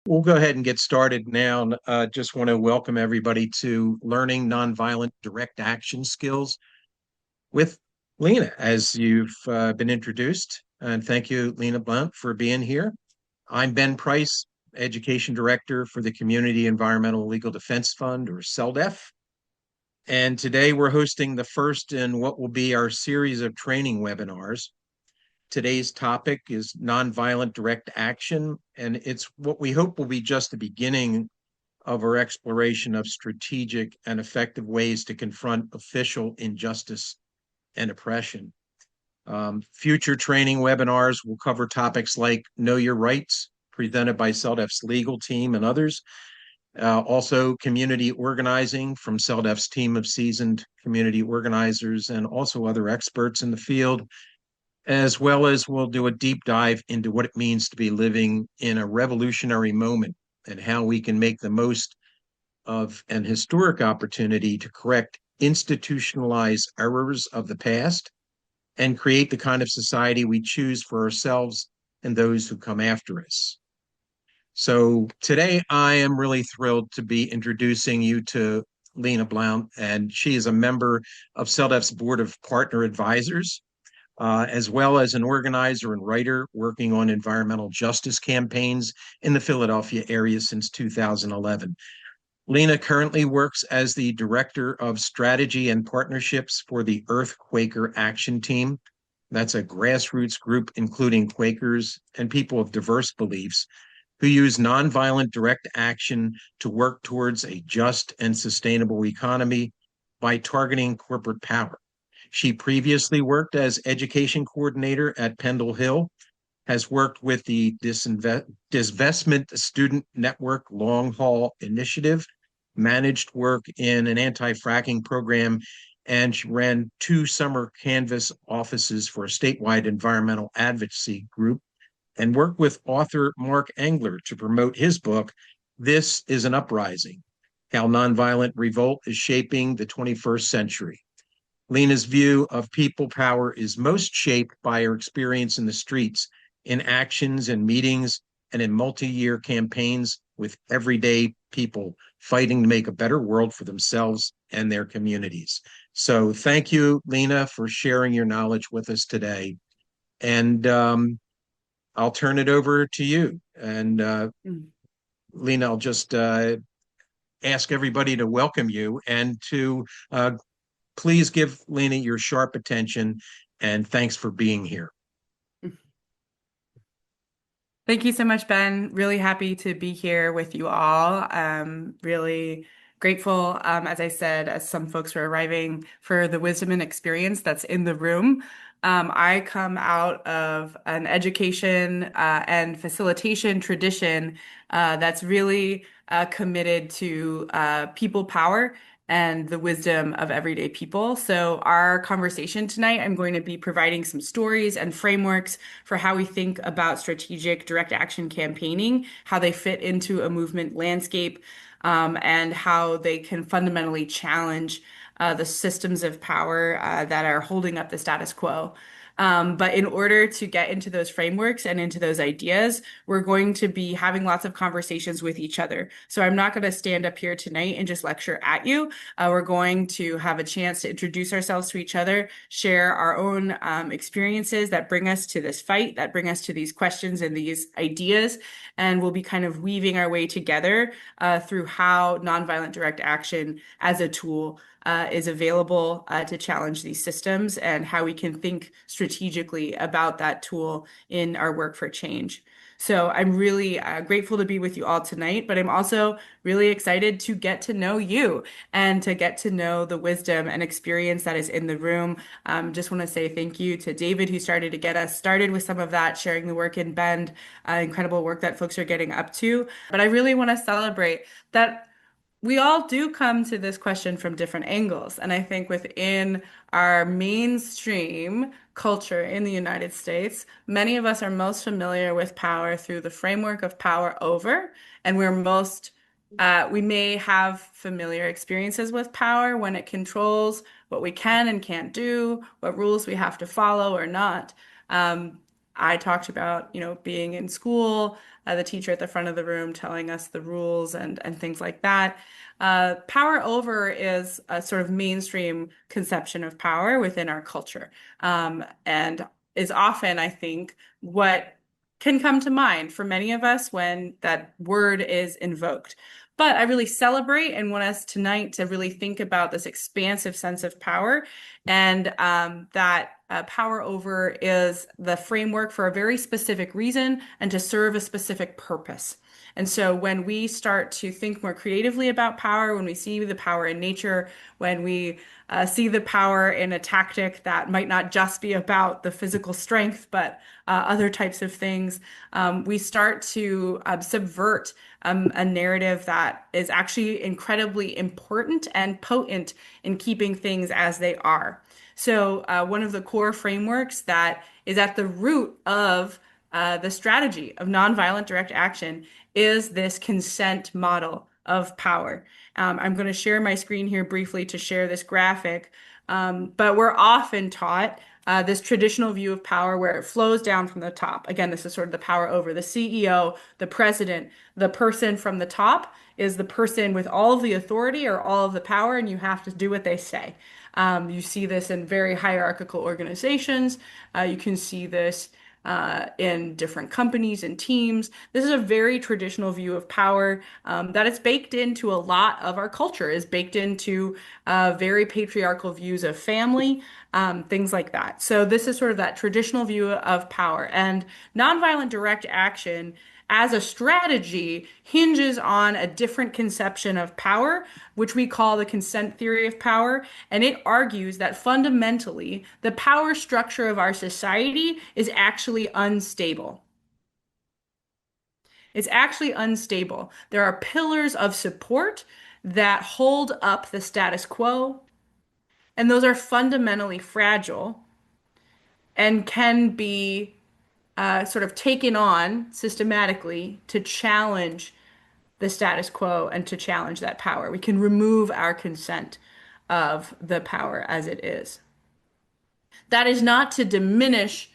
We'll go ahead and get started now. Just want to welcome everybody to Learning Nonviolent Direct Action Skills with Lina, as you've been introduced. And thank you, Lina Blount, for being here. I'm Ben Price, Education Director for the Community Environmental Legal Defense Fund, or CELDF. And today we're hosting the first in what will be our series of training webinars. Today's topic is nonviolent direct action, and it's what we hope will be just the beginning of our exploration of strategic and effective ways to confront official injustice and oppression. Future training webinars will cover topics like Know Your Rights, presented by CELDF's legal team and others. Also, community organizing from CELDF's team of seasoned community organizers and also other experts in the field, as well as we'll do a deep dive into what it means to be living in a revolutionary moment and how we can make the most of an historic opportunity to correct institutionalized errors of the past and create the kind of society we choose for ourselves and those who come after us. So today I am really thrilled to be introducing you to Lina Blount, and she is a member of CELDF's Board of Partner Advisors, as well as an organizer and writer working on environmental justice campaigns in the Philadelphia area since 2011. Lina currently works as the Director of Strategy and Partnerships for the Earthquaker Action Team. That's a grassroots group including Quakers and people of diverse beliefs who use nonviolent direct action to work towards a just and sustainable economy by targeting corporate power. She previously worked as education coordinator at Pendle Hill, has worked with the Disvestment Student Network Long Haul Initiative, managed work in an anti-fracking program, and she ran 2 summer canvas offices for a statewide environmental advocacy group, and worked with author Mark Engler to promote his book, This is an Uprising: How Nonviolent Revolt is Shaping the 21st Century. Lina's view of people power is most shaped by her experience in the streets, in actions and meetings, and in multi-year campaigns with everyday people fighting to make a better world for themselves and their communities. So thank you, Lina, for sharing your knowledge with us today. And I'll turn it over to you. And Lina, I'll just ask everybody to welcome you and to please give Lina your sharp attention, and thanks for being here. Thank you so much, Ben. Really happy to be here with you all. Really grateful, as I said, as some folks were arriving, for the wisdom and experience that's in the room. I come out of an education and facilitation tradition that's really committed to people power and the wisdom of everyday people. So our conversation tonight, I'm going to be providing some stories and frameworks for how we think about strategic direct action campaigning, how they fit into a movement landscape, and how they can fundamentally challenge the systems of power that are holding up the status quo. But in order to get into those frameworks and into those ideas, we're going to be having lots of conversations with each other. So I'm not going to stand up here tonight and just lecture at you. We're going to have a chance to introduce ourselves to each other, share our own experiences that bring us to this fight, that bring us to these questions and these ideas. And we'll be kind of weaving our way together through how nonviolent direct action as a tool is available to challenge these systems, and how we can think strategically about that tool in our work for change. So I'm really grateful to be with you all tonight, but I'm also really excited to get to know you and to get to know the wisdom and experience that is in the room. Just want to say thank you to David, who started to get us started with some of that, sharing the work in Bend, incredible work that folks are getting up to. But I really want to celebrate that we all do come to this question from different angles. And I think within our mainstream culture in the United States, many of us are most familiar with power through the framework of power over, and we may have familiar experiences with power when it controls what we can and can't do, what rules we have to follow or not. I talked about, being in school, the teacher at the front of the room telling us the rules and things like that. Power over is a sort of mainstream conception of power within our culture, and is often, I think, what can come to mind for many of us when that word is invoked. But I really celebrate and want us tonight to really think about this expansive sense of power and that power over is the framework for a very specific reason and to serve a specific purpose. And so when we start to think more creatively about power, when we see the power in nature, when we see the power in a tactic that might not just be about the physical strength, but other types of things, we start to subvert a narrative that is actually incredibly important and potent in keeping things as they are. So, one of the core frameworks that is at the root of the strategy of nonviolent direct action is this consent model of power. I'm going to share my screen here briefly to share this graphic, but we're often taught this traditional view of power where it flows down from the top. Again, this is sort of the power over the CEO, the president, the person from the top is the person with all of the authority or all of the power, and you have to do what they say. You see this in very hierarchical organizations. You can see this in different companies and teams. This is a very traditional view of power that is baked into a lot of our culture, is baked into very patriarchal views of family, things like that. So this is sort of that traditional view of power. And nonviolent direct action as a strategy hinges on a different conception of power, which we call the consent theory of power. And it argues that fundamentally, the power structure of our society is actually unstable. It's actually unstable. There are pillars of support that hold up the status quo, and those are fundamentally fragile and can be sort of taken on systematically to challenge the status quo and to challenge that power. We can remove our consent of the power as it is. That is not to diminish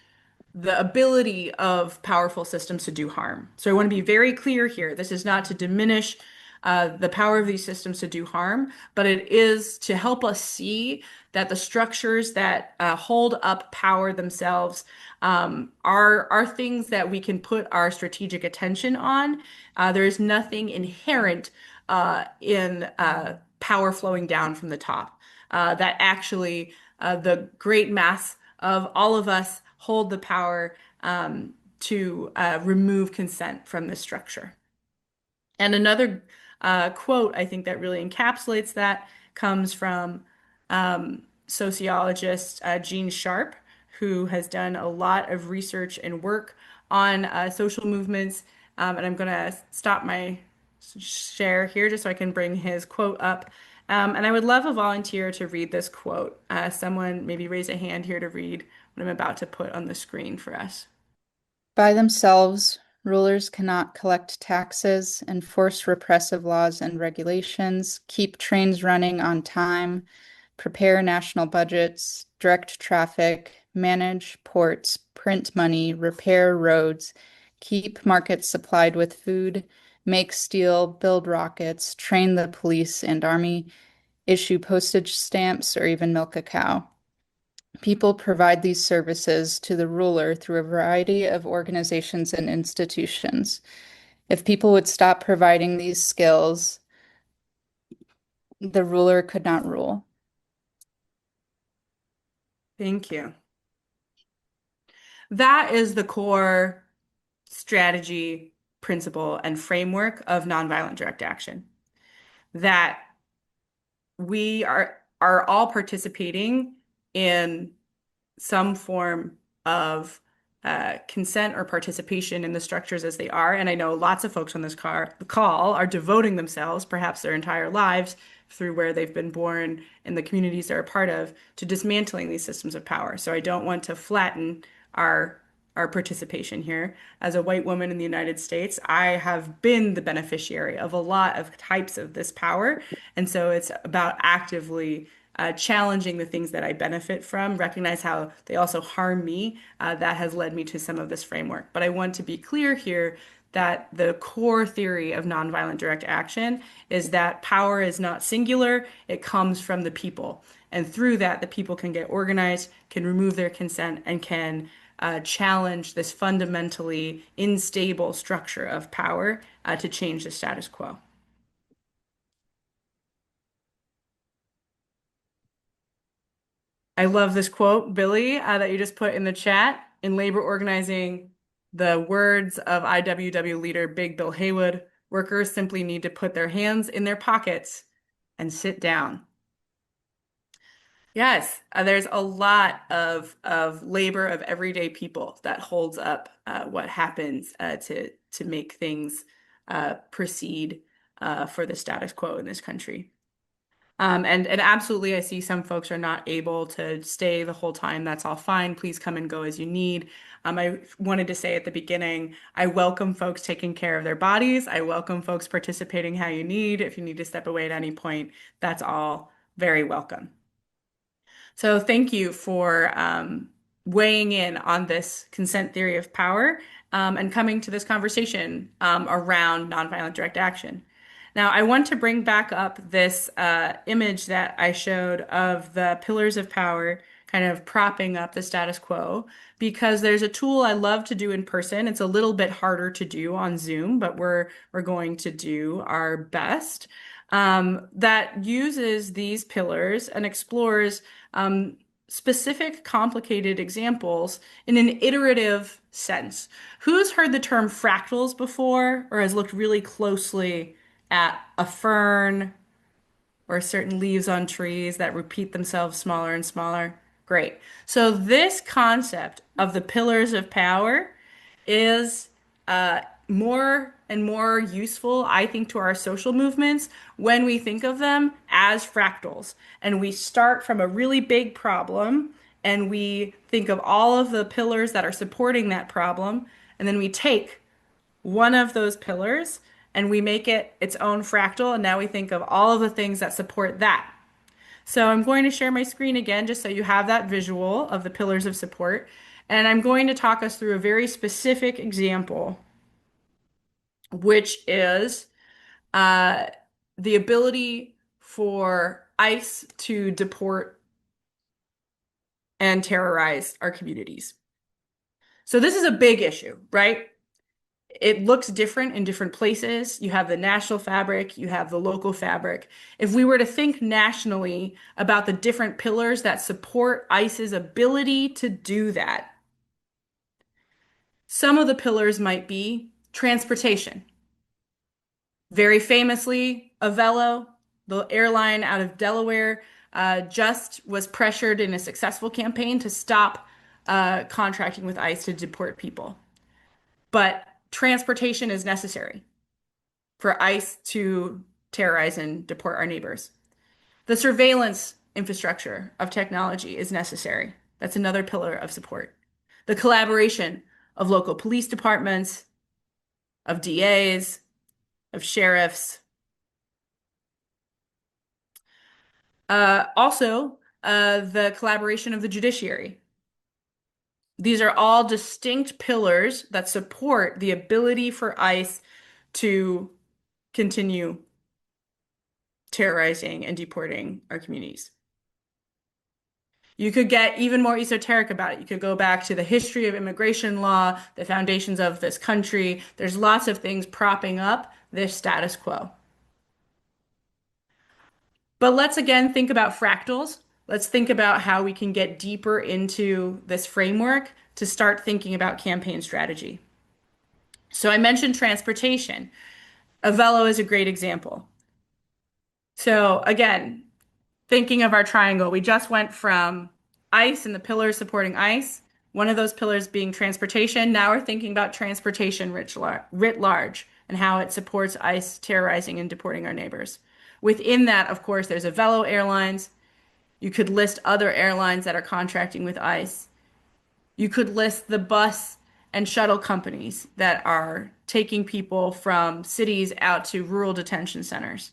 the ability of powerful systems to do harm. So I want to be very clear here. This is not to diminish the power of these systems to do harm, but it is to help us see that the structures that hold up power themselves are things that we can put our strategic attention on. There is nothing inherent in power flowing down from the top. That actually the great mass of all of us hold the power to remove consent from this structure. And another quote I think that really encapsulates that comes from sociologist Gene Sharp, who has done a lot of research and work on social movements. And I'm going to stop my share here just so I can bring his quote up. And I would love a volunteer to read this quote. Someone maybe raise a hand here to read what I'm about to put on the screen for us. By themselves, rulers cannot collect taxes, enforce repressive laws and regulations, keep trains running on time, prepare national budgets, direct traffic, manage ports, print money, repair roads, keep markets supplied with food, make steel, build rockets, train the police and army, issue postage stamps, or even milk a cow. People provide these services to the ruler through a variety of organizations and institutions. If people would stop providing these skills, the ruler could not rule. Thank you. That is the core strategy, principle, and framework of nonviolent direct action. That we are all participating in some form of consent or participation in the structures as they are. And I know lots of folks on this call are devoting themselves, perhaps their entire lives, through where they've been born and the communities they're a part of, to dismantling these systems of power. So I don't want to flatten our participation here. As a white woman in the United States, I have been the beneficiary of a lot of types of this power. And so it's about actively challenging the things that I benefit from, recognize how they also harm me. That has led me to some of this framework. But I want to be clear here that the core theory of nonviolent direct action is that power is not singular, it comes from the people. And through that, the people can get organized, can remove their consent, and can challenge this fundamentally unstable structure of power to change the status quo. I love this quote, Billy, that you just put in the chat. In labor organizing, the words of IWW leader Big Bill Haywood, workers simply need to put their hands in their pockets and sit down. Yes, there's a lot of labor of everyday people that holds up what happens to make things proceed for the status quo in this country. And absolutely, I see some folks are not able to stay the whole time. That's all fine. Please come and go as you need. I wanted to say at the beginning, I welcome folks taking care of their bodies. I welcome folks participating how you need. If you need to step away at any point, that's all very welcome. So thank you for weighing in on this consent theory of power and coming to this conversation around nonviolent direct action. Now, I want to bring back up this image that I showed of the pillars of power kind of propping up the status quo because there's a tool I love to do in person. It's a little bit harder to do on Zoom, but we're going to do our best that uses these pillars and explores specific complicated examples in an iterative sense. Who's heard the term fractals before or has looked really closely at a fern or certain leaves on trees that repeat themselves smaller and smaller? Great. So this concept of the pillars of power is more and more useful, I think, to our social movements when we think of them as fractals. And we start from a really big problem and we think of all of the pillars that are supporting that problem. And then we take one of those pillars and we make it its own fractal. And now we think of all of the things that support that. So I'm going to share my screen again just so you have that visual of the pillars of support. And I'm going to talk us through a very specific example, which is uh, the ability for ICE to deport and terrorize our communities. So this is a big issue, right? It looks different in different places. You have the national fabric, you have the local fabric. If we were to think nationally about the different pillars that support ICE's ability to do that, some of the pillars might be transportation. Very famously, Avelo, the airline out of Delaware, just was pressured in a successful campaign to stop contracting with ICE to deport people. But transportation is necessary for ICE to terrorize and deport our neighbors. The surveillance infrastructure of technology is necessary. That's another pillar of support. The collaboration of local police departments, of DAs, of sheriffs. Also, the collaboration of the judiciary. These are all distinct pillars that support the ability for ICE to continue terrorizing and deporting our communities. You could get even more esoteric about it. You could go back to the history of immigration law, the foundations of this country. There's lots of things propping up this status quo. But let's again think about fractals. Let's think about how we can get deeper into this framework to start thinking about campaign strategy. So I mentioned transportation. Avelo is a great example. So again, thinking of our triangle, we just went from ICE and the pillars supporting ICE, one of those pillars being transportation. Now we're thinking about transportation writ large and how it supports ICE terrorizing and deporting our neighbors. Within that, of course, there's Avelo Airlines. You could list other airlines that are contracting with ICE. You could list the bus and shuttle companies that are taking people from cities out to rural detention centers.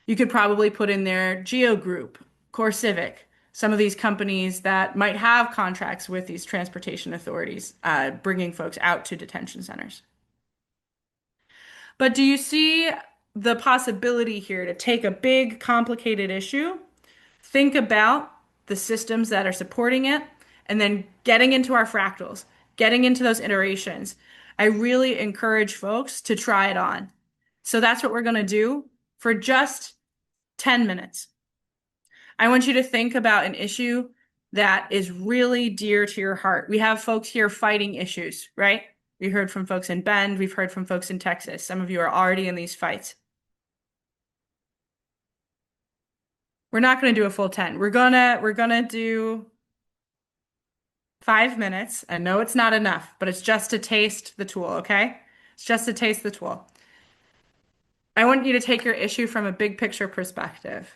You could probably put in there Geo Group, Core Civic, some of these companies that might have contracts with these transportation authorities, bringing folks out to detention centers. But do you see the possibility here to take a big, complicated issue, think about the systems that are supporting it, and then getting into our fractals, getting into those iterations? I really encourage folks to try it on. So that's what we're going to do for just 10 minutes. I want you to think about an issue that is really dear to your heart. We have folks here fighting issues, right? We heard from folks in Bend. We've heard from folks in Texas. Some of you are already in these fights. We're not going to do a full 10. We're gonna do 5 minutes. I know it's not enough, but it's just to taste the tool, okay? It's just to taste the tool. I want you to take your issue from a big picture perspective.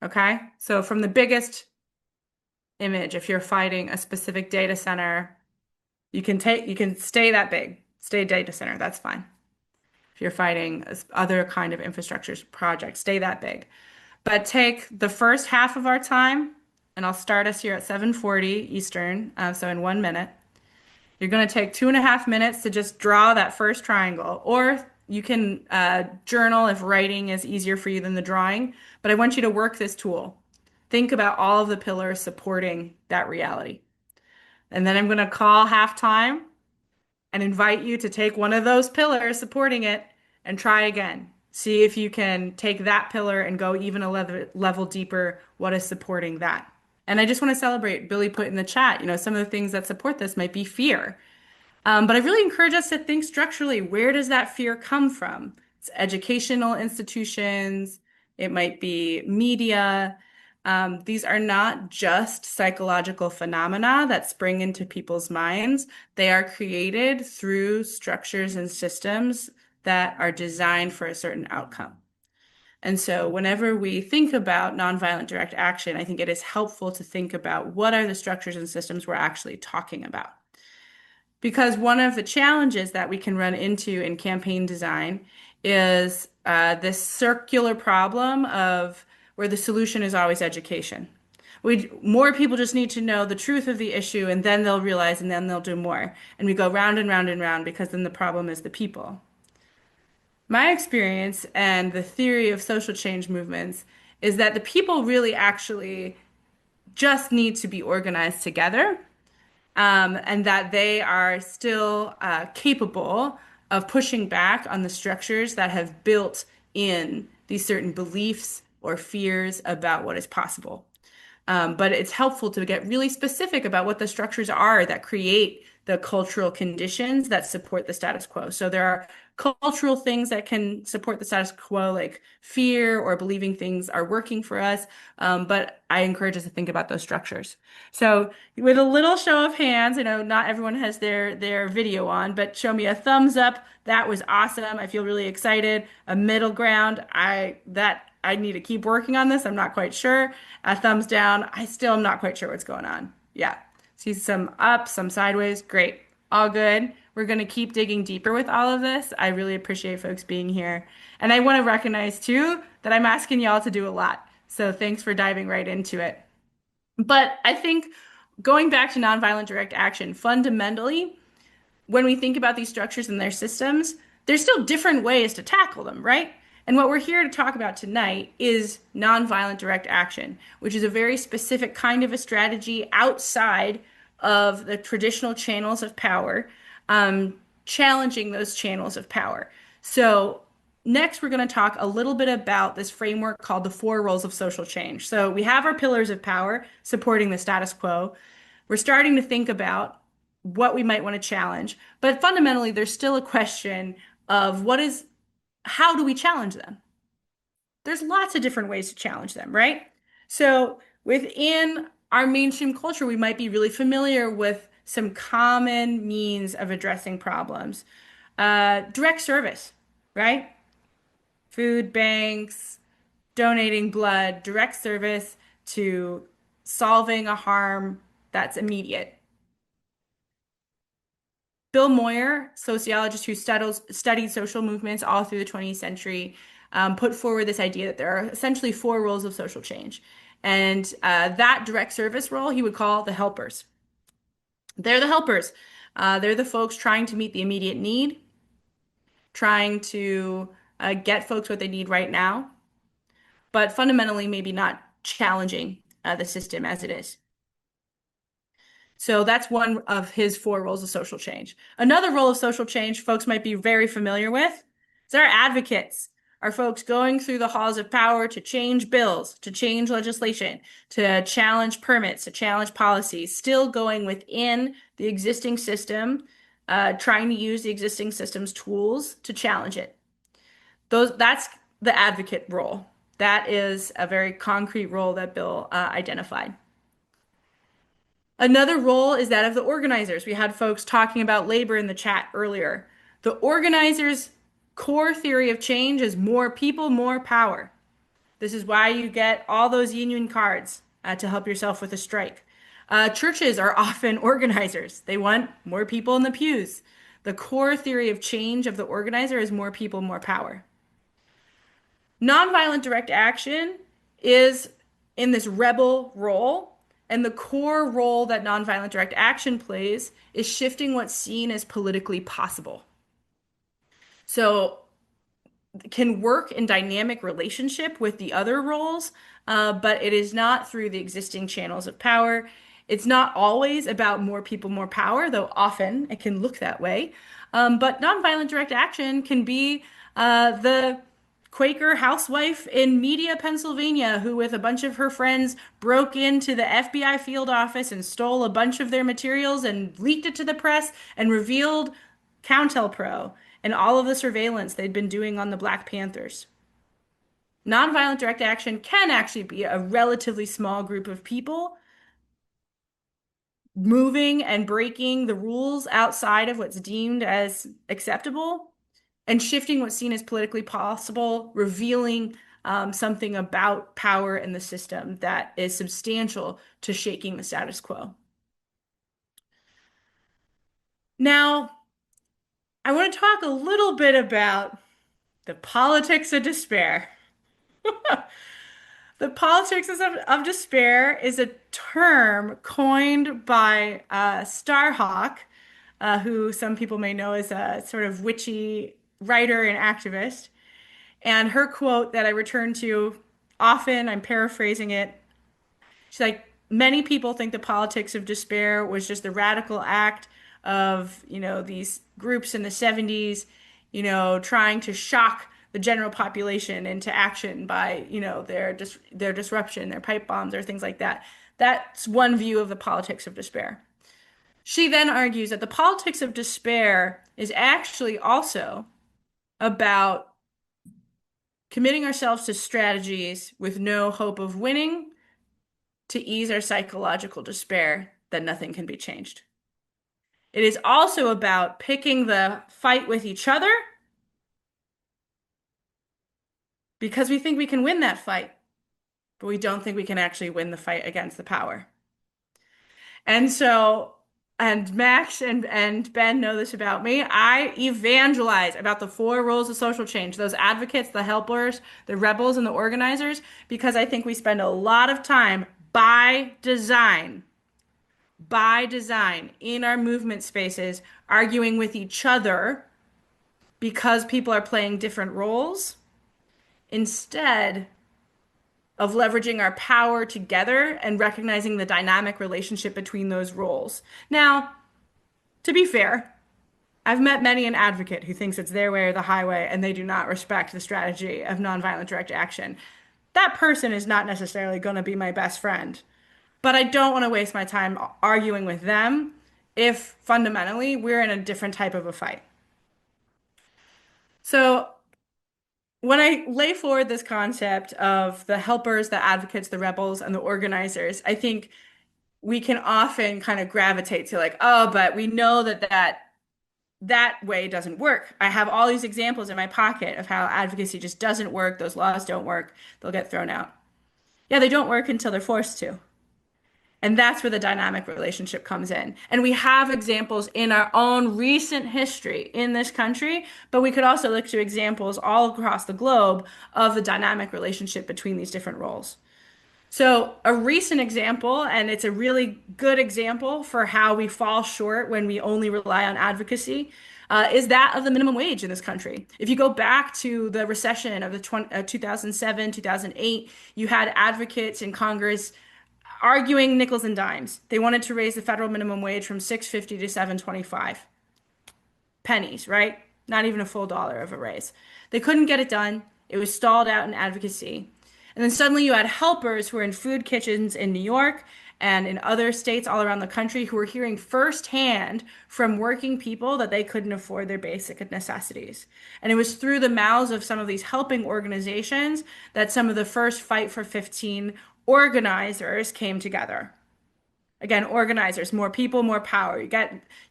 Okay? So from the biggest image, if you're fighting a specific data center, you can stay that big, stay data center, that's fine. If you're fighting other kind of infrastructure projects, stay that big. But take the first half of our time, and I'll start us here at 7:40 Eastern, so in 1 minute. You're going to take 2.5 minutes to just draw that first triangle, or you can journal if writing is easier for you than the drawing. But I want you to work this tool. Think about all of the pillars supporting that reality. And then I'm going to call halftime and invite you to take one of those pillars supporting it and try again. See if you can take that pillar and go even a level deeper. What is supporting that? And I just want to celebrate Billy put in the chat, some of the things that support this might be fear. But I really encourage us to think structurally. Where does that fear come from? It's educational institutions. It might be media. These are not just psychological phenomena that spring into people's minds. They are created through structures and systems that are designed for a certain outcome. And so whenever we think about nonviolent direct action, I think it is helpful to think about what are the structures and systems we're actually talking about. Because one of the challenges that we can run into in campaign design is this circular problem of where the solution is always education. More people just need to know the truth of the issue, and then they'll realize, and then they'll do more. And we go round and round and round because then the problem is the people. My experience and the theory of social change movements is that the people really actually just need to be organized together, and that they are still capable of pushing back on the structures that have built in these certain beliefs or fears about what is possible. But it's helpful to get really specific about what the structures are that create the cultural conditions that support the status quo. So there are cultural things that can support the status quo, like fear or believing things are working for us. But I encourage us to think about those structures. So with a little show of hands, I know not everyone has their video on, but show me a thumbs up. That was awesome. I feel really excited. A middle ground. I need to keep working on this. I'm not quite sure. A thumbs down. I still am not quite sure what's going on. Yeah. See some up, some sideways. Great. All good. We're going to keep digging deeper with all of this. I really appreciate folks being here. And I want to recognize too that I'm asking y'all to do a lot. So thanks for diving right into it. But I think going back to nonviolent direct action, fundamentally, when we think about these structures and their systems, there's still different ways to tackle them, right? And what we're here to talk about tonight is nonviolent direct action, which is a very specific kind of a strategy outside of the traditional channels of power, challenging those channels of power. So next, we're going to talk a little bit about this framework called the four roles of social change. So we have our pillars of power supporting the status quo. We're starting to think about what we might want to challenge, but fundamentally, there's still a question of how do we challenge them? There's lots of different ways to challenge them, right? So within our mainstream culture, we might be really familiar with some common means of addressing problems. Direct service, right? Food banks, donating blood, direct service to solving a harm that's immediate. Bill Moyer, sociologist who studied social movements all through the 20th century, put forward this idea that there are essentially four roles of social change. And that direct service role he would call the helpers. They're the helpers. They're the folks trying to meet the immediate need, trying to get folks what they need right now, but fundamentally maybe not challenging the system as it is. So that's one of his four roles of social change. Another role of social change folks might be very familiar with is our advocates, our folks going through the halls of power to change bills, to change legislation, to challenge permits, to challenge policies, still going within the existing system, trying to use the existing system's tools to challenge it. That's the advocate role. That is a very concrete role that Bill identified. Another role is that of the organizers. We had folks talking about labor in the chat earlier. The organizers' core theory of change is more people, more power. This is why you get all those union cards to help yourself with a strike. Churches are often organizers. They want more people in the pews. The core theory of change of the organizer is more people, more power. Nonviolent direct action is in this rebel role, and the core role that nonviolent direct action plays is shifting what's seen as politically possible. So can work in dynamic relationship with the other roles, but it is not through the existing channels of power. It's not always about more people, more power, though often it can look that way. But nonviolent direct action can be the Quaker housewife in Media, Pennsylvania, who, with a bunch of her friends, broke into the FBI field office and stole a bunch of their materials and leaked it to the press and revealed COINTELPRO and all of the surveillance they'd been doing on the Black Panthers. Nonviolent direct action can actually be a relatively small group of people moving and breaking the rules outside of what's deemed as acceptable and shifting what's seen as politically possible, revealing something about power in the system that is substantial to shaking the status quo. Now, I want to talk a little bit about the politics of despair. The politics of despair is a term coined by Starhawk, who some people may know as a sort of witchy writer and activist. And her quote that I return to often, I'm paraphrasing it. She's like, many people think the politics of despair was just the radical act of, these groups in the 70s, trying to shock the general population into action by, their disruption, their pipe bombs, or things like that. That's one view of the politics of despair. She then argues that the politics of despair is actually also about committing ourselves to strategies with no hope of winning to ease our psychological despair that nothing can be changed. It is also about picking the fight with each other because we think we can win that fight, but we don't think we can actually win the fight against the power. And so, and Max and Ben know this about me, I evangelize about the four roles of social change, those advocates, the helpers, the rebels, and the organizers, because I think we spend a lot of time by design in our movement spaces arguing with each other because people are playing different roles instead of leveraging our power together and recognizing the dynamic relationship between those roles. Now, to be fair, I've met many an advocate who thinks it's their way or the highway and they do not respect the strategy of nonviolent direct action. That person is not necessarily going to be my best friend. But I don't want to waste my time arguing with them if fundamentally we're in a different type of a fight. So when I lay forward this concept of the helpers, the advocates, the rebels, and the organizers, I think we can often kind of gravitate to like, oh, but we know that way doesn't work. I have all these examples in my pocket of how advocacy just doesn't work. Those laws don't work. They'll get thrown out. Yeah, they don't work until they're forced to. And that's where the dynamic relationship comes in. And we have examples in our own recent history in this country, but we could also look to examples all across the globe of the dynamic relationship between these different roles. So, a recent example, and it's a really good example for how we fall short when we only rely on advocacy, is that of the minimum wage in this country. If you go back to the recession of the 2007, 2008, you had advocates in Congress arguing nickels and dimes. They wanted to raise the federal minimum wage from 6.50 to 7.25 pennies, right? Not even a full dollar of a raise. They couldn't get it done. It was stalled out in advocacy. And then suddenly you had helpers who were in food kitchens in New York and in other states all around the country who were hearing firsthand from working people that they couldn't afford their basic necessities. And it was through the mouths of some of these helping organizations that some of the first Fight for 15 organizers came together. Again, organizers, more people, more power.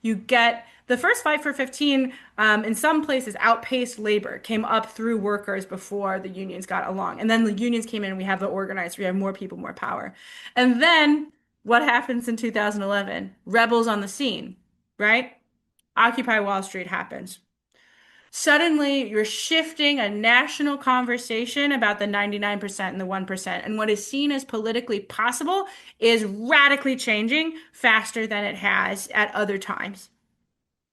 You get the first Fight for 15 in some places outpaced labor, came up through workers before the unions got along. And then the unions came in and we have the organized, we have more people, more power. And then what happens in 2011? Rebels on the scene, right? Occupy Wall Street happens. Suddenly, you're shifting a national conversation about the 99% and the 1%. And what is seen as politically possible is radically changing faster than it has at other times.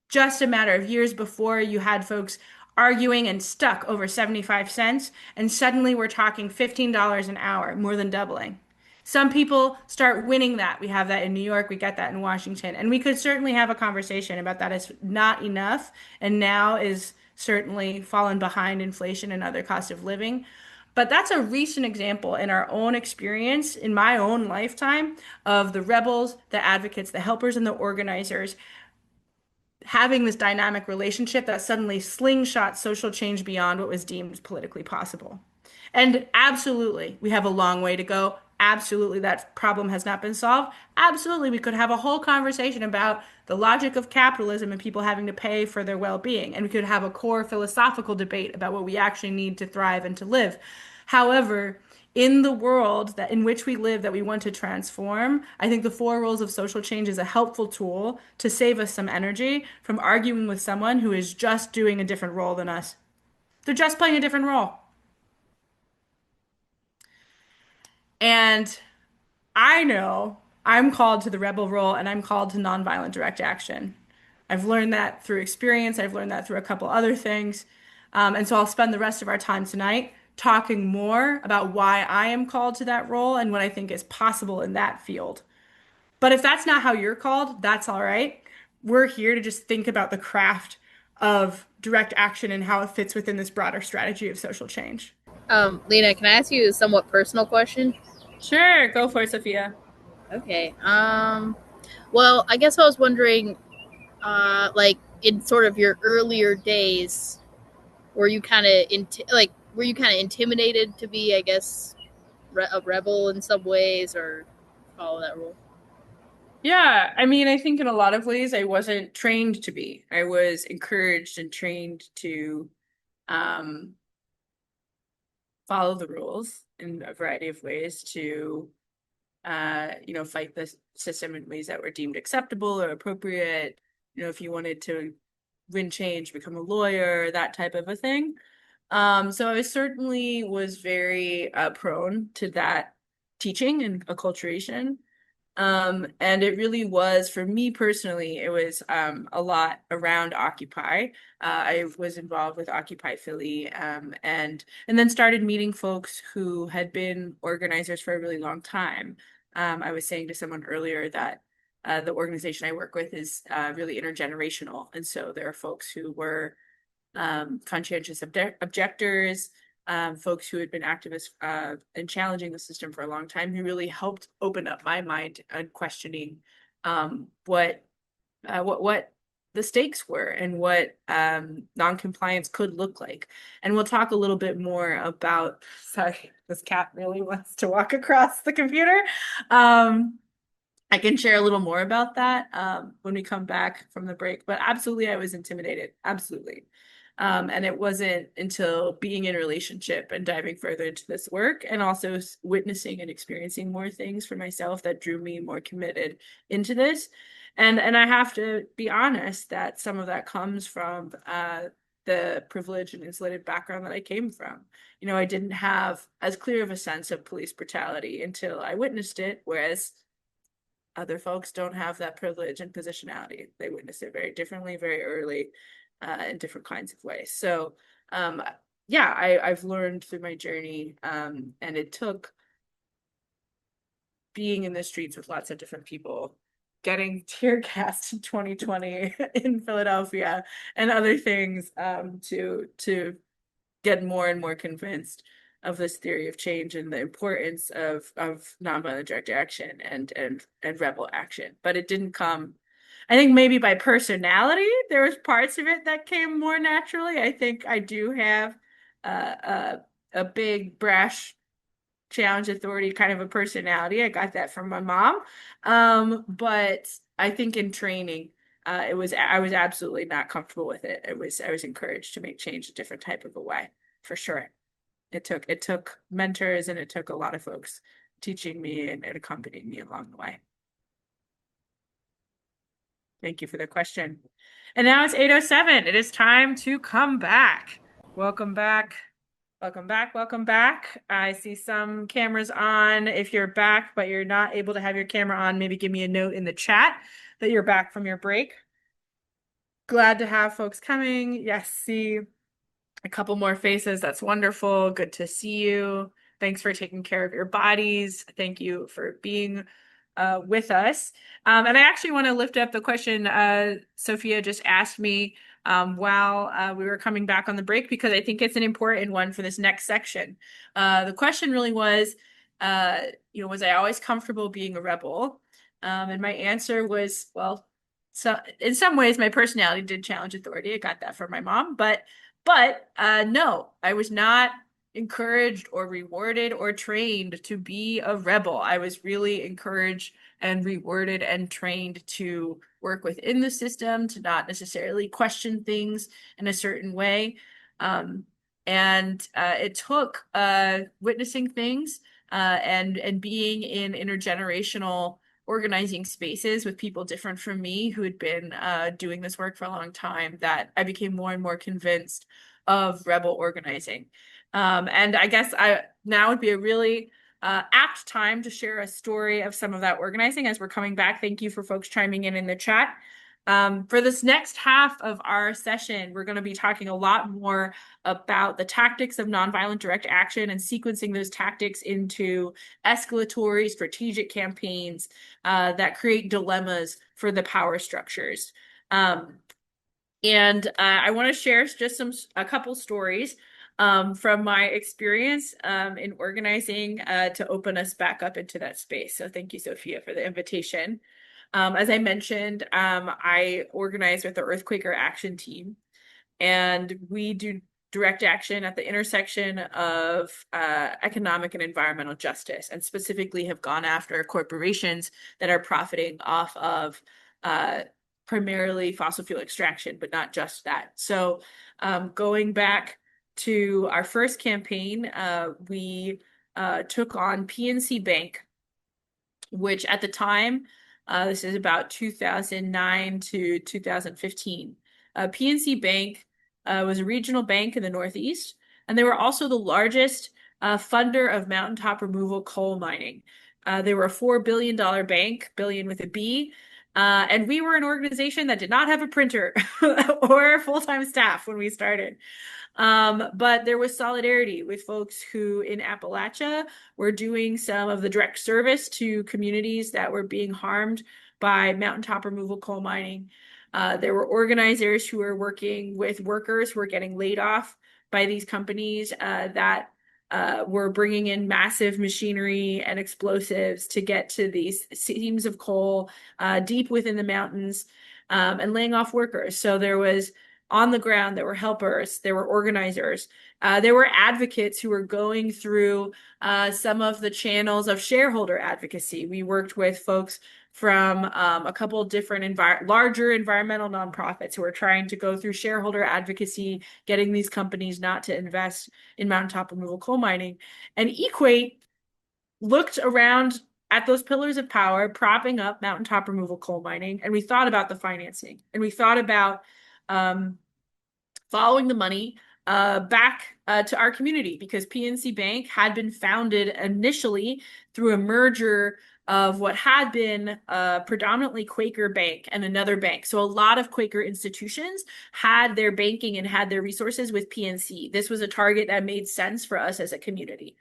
Just a matter of years before, you had folks arguing and stuck over 75 cents, and suddenly we're talking $15 an hour, more than doubling. Some people start winning that. We have that in New York, we get that in Washington, and we could certainly have a conversation about that as not enough, and now is certainly fallen behind inflation and other cost of living. But that's a recent example in our own experience, in my own lifetime, of the rebels, the advocates, the helpers, and the organizers having this dynamic relationship that suddenly slingshot social change beyond what was deemed politically possible. And absolutely, we have a long way to go. Absolutely, that problem has not been solved. Absolutely, we could have a whole conversation about the logic of capitalism and people having to pay for their well-being. And we could have a core philosophical debate about what we actually need to thrive and to live. However, in the world that in which we live that we want to transform, I think the four rules of social change is a helpful tool to save us some energy from arguing with someone who is just doing a different role than us. They're just playing a different role. And I know I'm called to the rebel role and I'm called to nonviolent direct action. I've learned that through experience. I've learned that through a couple other things. And so I'll spend the rest of our time tonight talking more about why I am called to that role and what I think is possible in that field. But if that's not how you're called, that's all right. We're here to just think about the craft of direct action and how it fits within this broader strategy of social change. Lina, can I ask you a somewhat personal question? Sure, go for it, Sophia. Okay. Well, I guess I was wondering, like in sort of your earlier days, were you kind of intimidated to be, I guess, a rebel in some ways, or follow that rule? Yeah, I mean, I think in a lot of ways I wasn't trained to be. I was encouraged and trained to um, follow the rules in a variety of ways to, fight the system in ways that were deemed acceptable or appropriate. If you wanted to win change, become a lawyer, that type of a thing. So I certainly was very prone to that teaching and acculturation. And it really was, for me personally, it was a lot around Occupy. I was involved with Occupy Philly, and then started meeting folks who had been organizers for a really long time. I was saying to someone earlier that the organization I work with is really intergenerational, and so there are folks who were conscientious objectors, folks who had been activists and challenging the system for a long time, who really helped open up my mind and questioning what the stakes were and what noncompliance could look like. And we'll talk a little bit more about. Sorry, this cat really wants to walk across the computer. I can share a little more about that when we come back from the break. But absolutely, I was intimidated. Absolutely. And it wasn't until being in a relationship and diving further into this work and also witnessing and experiencing more things for myself that drew me more committed into this. And I have to be honest that some of that comes from the privileged and insulated background that I came from. You know, I didn't have as clear of a sense of police brutality until I witnessed it, whereas other folks don't have that privilege and positionality. They witness it very differently, very early, in different kinds of ways. So, yeah, I've learned through my journey, and it took being in the streets with lots of different people, getting tear gassed in 2020 in Philadelphia, and other things, to get more and more convinced of this theory of change and the importance of nonviolent direct action and rebel action. But it didn't come, I think maybe by personality, there was parts of it that came more naturally. I think I do have a big brash challenge authority kind of a personality. I got that from my mom. But I think in training, I was absolutely not comfortable with it. I was encouraged to make change a different type of a way, for sure. It took mentors and it took a lot of folks teaching me and accompanying me along the way. Thank you for the question. And now it's 8:07. It is time to come back. Welcome back. Welcome back. Welcome back. I see some cameras on. If you're back, but you're not able to have your camera on, maybe give me a note in the chat that you're back from your break. Glad to have folks coming. Yes, see a couple more faces. That's wonderful. Good to see you. Thanks for taking care of your bodies. Thank you for being with us. And I actually want to lift up the question Sophia just asked me while we were coming back on the break, because I think it's an important one for this next section. The question really was, was I always comfortable being a rebel? And my answer was, well, so in some ways, my personality did challenge authority. I got that from my mom, but no, I was not encouraged or rewarded or trained to be a rebel. I was really encouraged and rewarded and trained to work within the system, to not necessarily question things in a certain way. And it took witnessing things and being in intergenerational organizing spaces with people different from me who had been doing this work for a long time that I became more and more convinced of rebel organizing. And I guess now would be a really apt time to share a story of some of that organizing as we're coming back. Thank you for folks chiming in the chat. For this next half of our session, we're going to be talking a lot more about the tactics of nonviolent direct action and sequencing those tactics into escalatory strategic campaigns that create dilemmas for the power structures. And I want to share just a couple stories from my experience in organizing to open us back up into that space. So thank you, Sophia, for the invitation. As I mentioned, I organize with the Earthquaker Action Team, and we do direct action at the intersection of economic and environmental justice, and specifically have gone after corporations that are profiting off of primarily fossil fuel extraction, but not just that. So going back to our first campaign, we took on PNC Bank, which at the time, this is about 2009 to 2015. PNC Bank was a regional bank in the Northeast, and they were also the largest funder of mountaintop removal coal mining. They were a $4 billion bank, billion with a B, and we were an organization that did not have a printer or full-time staff when we started. But there was solidarity with folks who in Appalachia were doing some of the direct service to communities that were being harmed by mountaintop removal coal mining. There were organizers who were working with workers who were getting laid off by these companies that were bringing in massive machinery and explosives to get to these seams of coal deep within the mountains and laying off workers. So there was on the ground, there were helpers, there were organizers, there were advocates who were going through some of the channels of shareholder advocacy. We worked with folks from a couple of different larger environmental nonprofits who are trying to go through shareholder advocacy, getting these companies not to invest in mountaintop removal coal mining. And Equate looked around at those pillars of power propping up mountaintop removal coal mining, and we thought about the financing, and we thought about following the money back to our community, because PNC Bank had been founded initially through a merger of what had been a predominantly Quaker bank and another bank. So a lot of Quaker institutions had their banking and had their resources with PNC. This was a target that made sense for us as a community.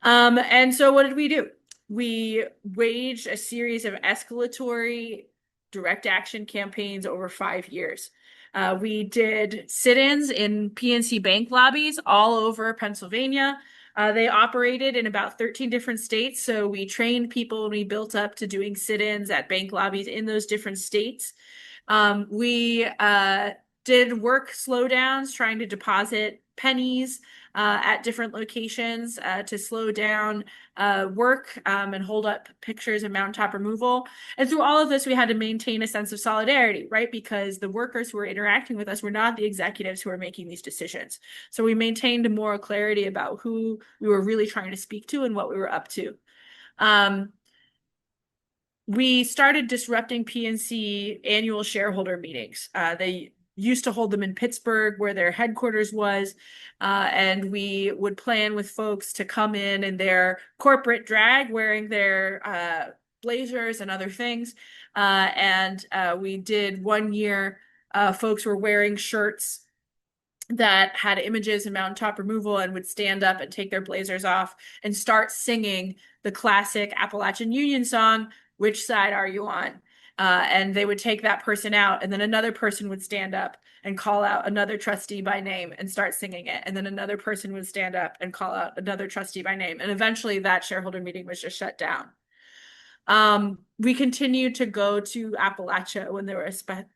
And so what did we do? We waged a series of escalatory direct action campaigns over 5 years. We did sit-ins in PNC Bank lobbies all over Pennsylvania. They operated in about 13 different states. So we trained people and we built up to doing sit-ins at bank lobbies in those different states. We did work slowdowns, trying to deposit pennies at different locations to slow down work and hold up pictures of mountaintop removal. And through all of this, we had to maintain a sense of solidarity, right? Because the workers who were interacting with us were not the executives who were making these decisions. So we maintained a moral clarity about who we were really trying to speak to and what we were up to. We started disrupting PNC annual shareholder meetings. They used to hold them in Pittsburgh, where their headquarters was, and we would plan with folks to come in their corporate drag, wearing their blazers and other things. And we did one year, folks were wearing shirts that had images of mountaintop removal and would stand up and take their blazers off and start singing the classic Appalachian Union song, "Which Side Are You On?" And they would take that person out, and then another person would stand up and call out another trustee by name and start singing it. And then another person would stand up and call out another trustee by name. And eventually that shareholder meeting was just shut down. We continued to go to Appalachia when there were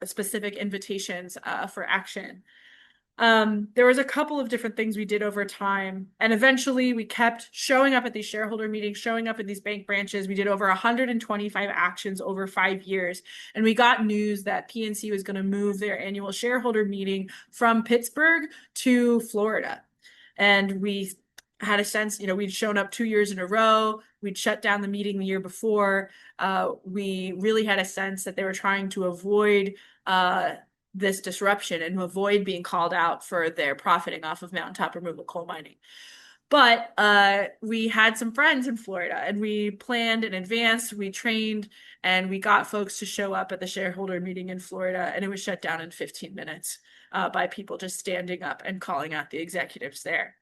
specific invitations for action. There was a couple of different things we did over time, and eventually we kept showing up at these shareholder meetings, showing up at these bank branches. We did over 125 actions over 5 years, and we got news that PNC was going to move their annual shareholder meeting from Pittsburgh to Florida. And we had a sense, we'd shown up 2 years in a row. We'd shut down the meeting the year before. We really had a sense that they were trying to avoid this disruption and avoid being called out for their profiting off of mountaintop removal coal mining. But we had some friends in Florida, and we planned in advance, we trained, and we got folks to show up at the shareholder meeting in Florida, and it was shut down in 15 minutes by people just standing up and calling out the executives there.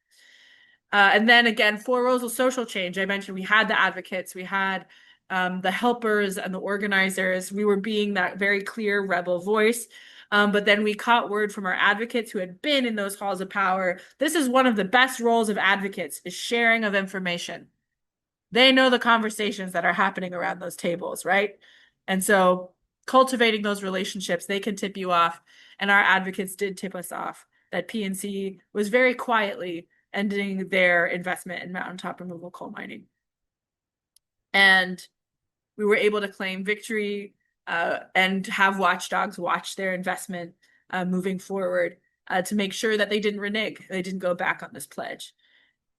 And then again, for Rosal social change, I mentioned we had the advocates, we had the helpers and the organizers. We were being that very clear rebel voice. But then we caught word from our advocates who had been in those halls of power. This is one of the best roles of advocates, is sharing of information. They know the conversations that are happening around those tables, right? And so cultivating those relationships, they can tip you off. And our advocates did tip us off that PNC was very quietly ending their investment in mountaintop removal coal mining. And we were able to claim victory and have watchdogs watch their investment moving forward to make sure that they didn't renege, they didn't go back on this pledge.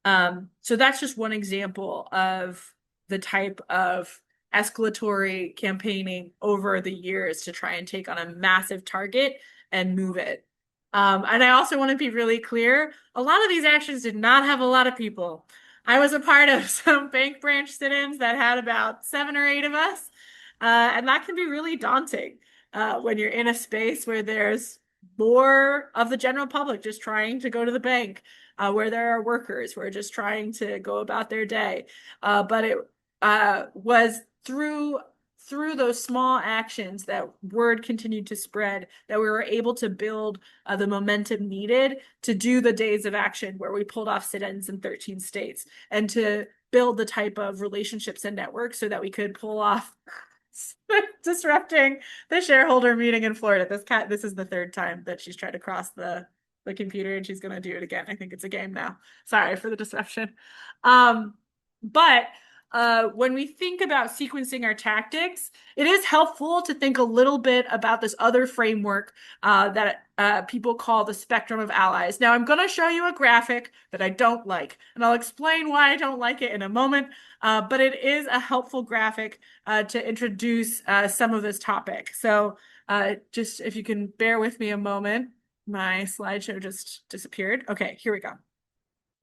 So that's just one example of the type of escalatory campaigning over the years to try and take on a massive target and move it. And I also want to be really clear, a lot of these actions did not have a lot of people. I was a part of some bank branch sit-ins that had about 7 or 8 of us. And that can be really daunting when you're in a space where there's more of the general public just trying to go to the bank, where there are workers who are just trying to go about their day. But it was through those small actions that word continued to spread, that we were able to build the momentum needed to do the days of action where we pulled off sit-ins in 13 states, and to build the type of relationships and networks so that we could pull off disrupting the shareholder meeting in Florida. This is the 3rd time that she's tried to cross the computer, and she's going to do it again. I think it's a game now. Sorry for the disruption. But when we think about sequencing our tactics, it is helpful to think a little bit about this other framework that people call the spectrum of allies. Now, I'm going to show you a graphic that I don't like, and I'll explain why I don't like it in a moment, but it is a helpful graphic to introduce some of this topic. So just if you can bear with me a moment, my slideshow just disappeared. Okay, here we go.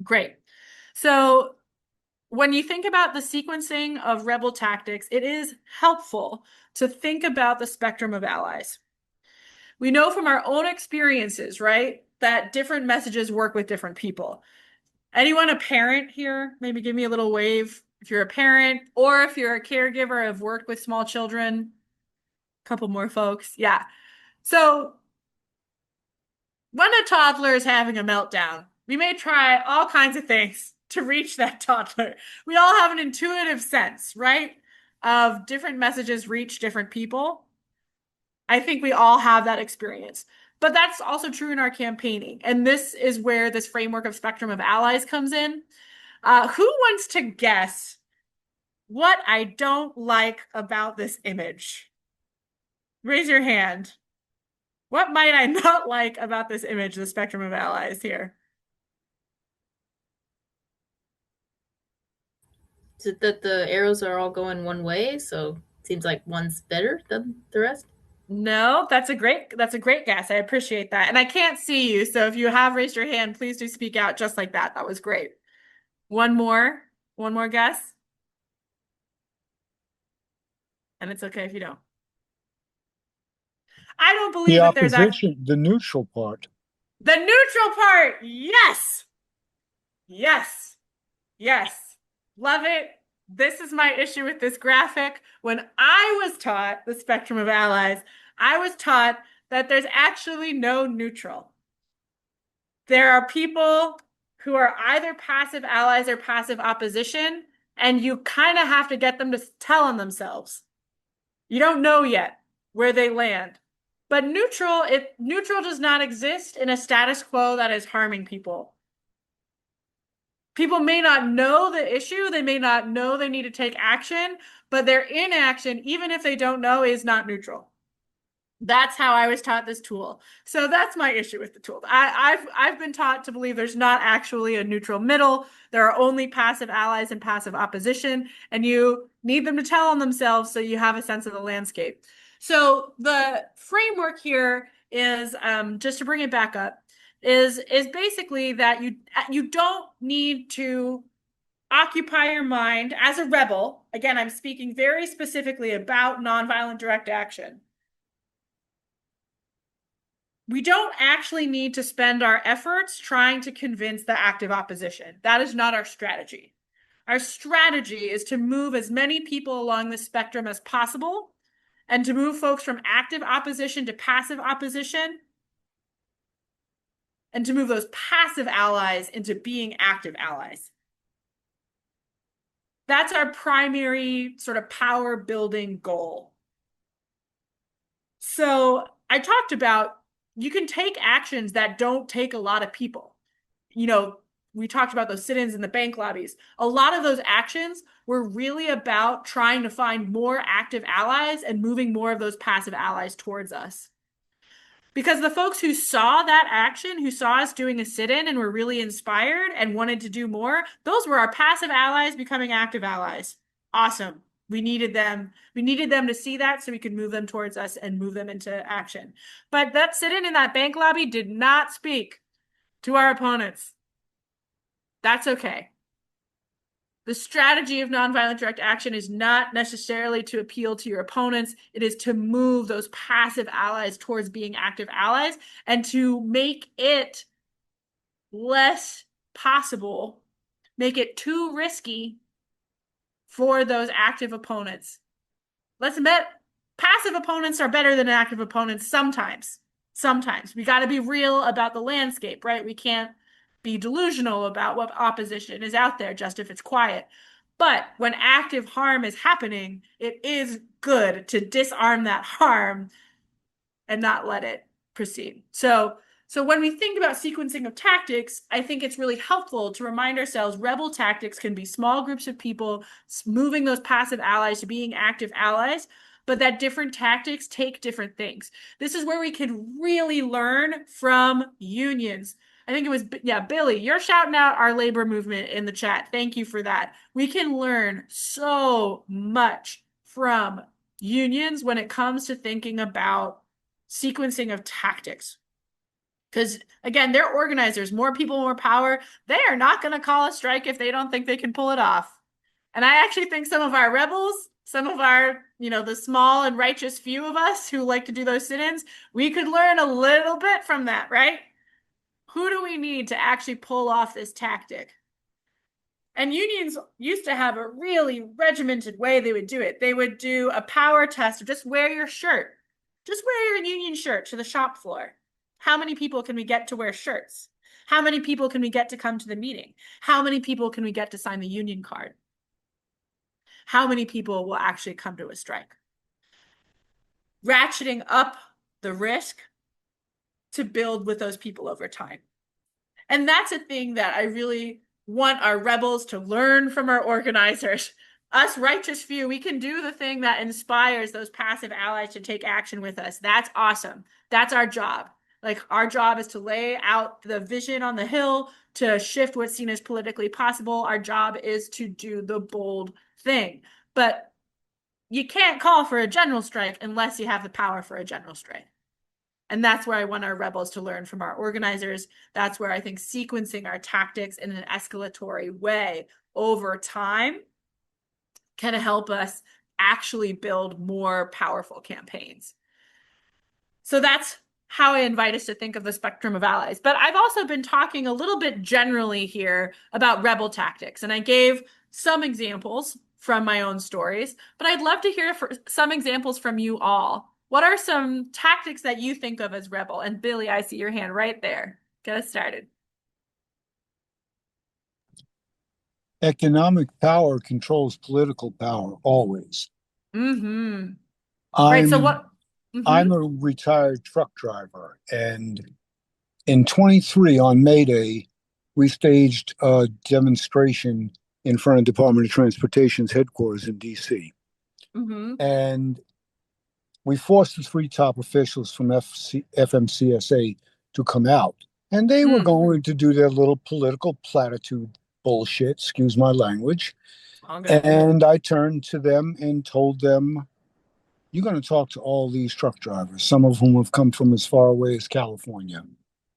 Great. So when you think about the sequencing of rebel tactics, it is helpful to think about the spectrum of allies. We know from our own experiences, right, that different messages work with different people. Anyone a parent here? Maybe give me a little wave if you're a parent, or if you're a caregiver, have worked with small children. A couple more folks. Yeah. So when a toddler is having a meltdown, we may try all kinds of things to reach that toddler. We all have an intuitive sense, right, of different messages reach different people. I think we all have that experience. But that's also true in our campaigning. And this is where this framework of spectrum of allies comes in. Who wants to guess what I don't like about this image? Raise your hand. What might I not like about this image, the spectrum of allies here? Is it that the arrows are all going one way, so it seems like one's better than the rest? No, that's a great guess. I appreciate that. And I can't see you, so if you have raised your hand, please do speak out just like that. That was great. One more guess. And it's okay if you don't. I don't believe that there's opposition, the neutral part. the neutral part. Yes. Yes. Yes. Love it. This is my issue with this graphic. When I was taught the spectrum of allies, I was taught that there's actually no neutral. There are people who are either passive allies or passive opposition, and you kind of have to get them to tell on themselves. You don't know yet where they land. But neutral does not exist in a status quo that is harming people. People may not know the issue, they may not know they need to take action, but their inaction, even if they don't know, is not neutral. That's how I was taught this tool. So that's my issue with the tool. I've been taught to believe there's not actually a neutral middle. There are only passive allies and passive opposition, and you need them to tell on themselves so you have a sense of the landscape. So the framework here is, just to bring it back up, is basically that you don't need to occupy your mind as a rebel. Again, I'm speaking very specifically about nonviolent direct action. We don't actually need to spend our efforts trying to convince the active opposition. That is not our strategy. Our strategy is to move as many people along the spectrum as possible and to move folks from active opposition to passive opposition and to move those passive allies into being active allies. That's our primary sort of power building goal. So I talked about you can take actions that don't take a lot of people. You know, we talked about those sit-ins in the bank lobbies. A lot of those actions were really about trying to find more active allies and moving more of those passive allies towards us. Because the folks who saw that action, who saw us doing a sit-in and were really inspired and wanted to do more, those were our passive allies becoming active allies. Awesome. We needed them. We needed them to see that so we could move them towards us and move them into action. But that sit-in in that bank lobby did not speak to our opponents. That's okay. The strategy of nonviolent direct action is not necessarily to appeal to your opponents. It is to move those passive allies towards being active allies and to make it less possible, make it too risky for those active opponents. Let's admit, passive opponents are better than active opponents sometimes. Sometimes. We got to be real about the landscape, right? We can't be delusional about what opposition is out there just if it's quiet. But when active harm is happening, it is good to disarm that harm and not let it proceed. So So when we think about sequencing of tactics, I think it's really helpful to remind ourselves rebel tactics can be small groups of people moving those passive allies to being active allies, but that different tactics take different things. This is where we can really learn from unions. I think it was, yeah, Billy, you're shouting out our labor movement in the chat. Thank you for that. We can learn so much from unions when it comes to thinking about sequencing of tactics. Because again, they're organizers, more people, more power. They are not going to call a strike if they don't think they can pull it off. And I actually think some of our rebels, some of our, the small and righteous few of us who like to do those sit-ins, we could learn a little bit from that, right? Who do we need to actually pull off this tactic? And unions used to have a really regimented way they would do it. They would do a power test of just wear your shirt. Just wear your union shirt to the shop floor. How many people can we get to wear shirts? How many people can we get to come to the meeting? How many people can we get to sign the union card? How many people will actually come to a strike? Ratcheting up the risk to build with those people over time. And that's a thing that I really want our rebels to learn from our organizers. Us righteous few, we can do the thing that inspires those passive allies to take action with us. That's awesome. That's our job. Like, our job is to lay out the vision on the hill, to shift what's seen as politically possible. Our job is to do the bold thing. But you can't call for a general strike unless you have the power for a general strike. And that's where I want our rebels to learn from our organizers. That's where I think sequencing our tactics in an escalatory way over time can help us actually build more powerful campaigns. So that's how I invite us to think of the spectrum of allies. But I've also been talking a little bit generally here about rebel tactics, and I gave some examples from my own stories, but I'd love to hear some examples from you all. What are some tactics that you think of as rebel? And Billy, I see your hand right there. Get us started. Economic power controls political power always. Mm-hmm. I'm, Right. So what? Mm-hmm. I'm a retired truck driver, and in 23 on May Day, we staged a demonstration in front of Department of Transportation's headquarters in DC. Mm-hmm. And we forced the three top officials from FMCSA to come out. And they were going to do their little political platitude bullshit, excuse my language. Okay. And I turned to them and told them, you're going to talk to all these truck drivers, some of whom have come from as far away as California.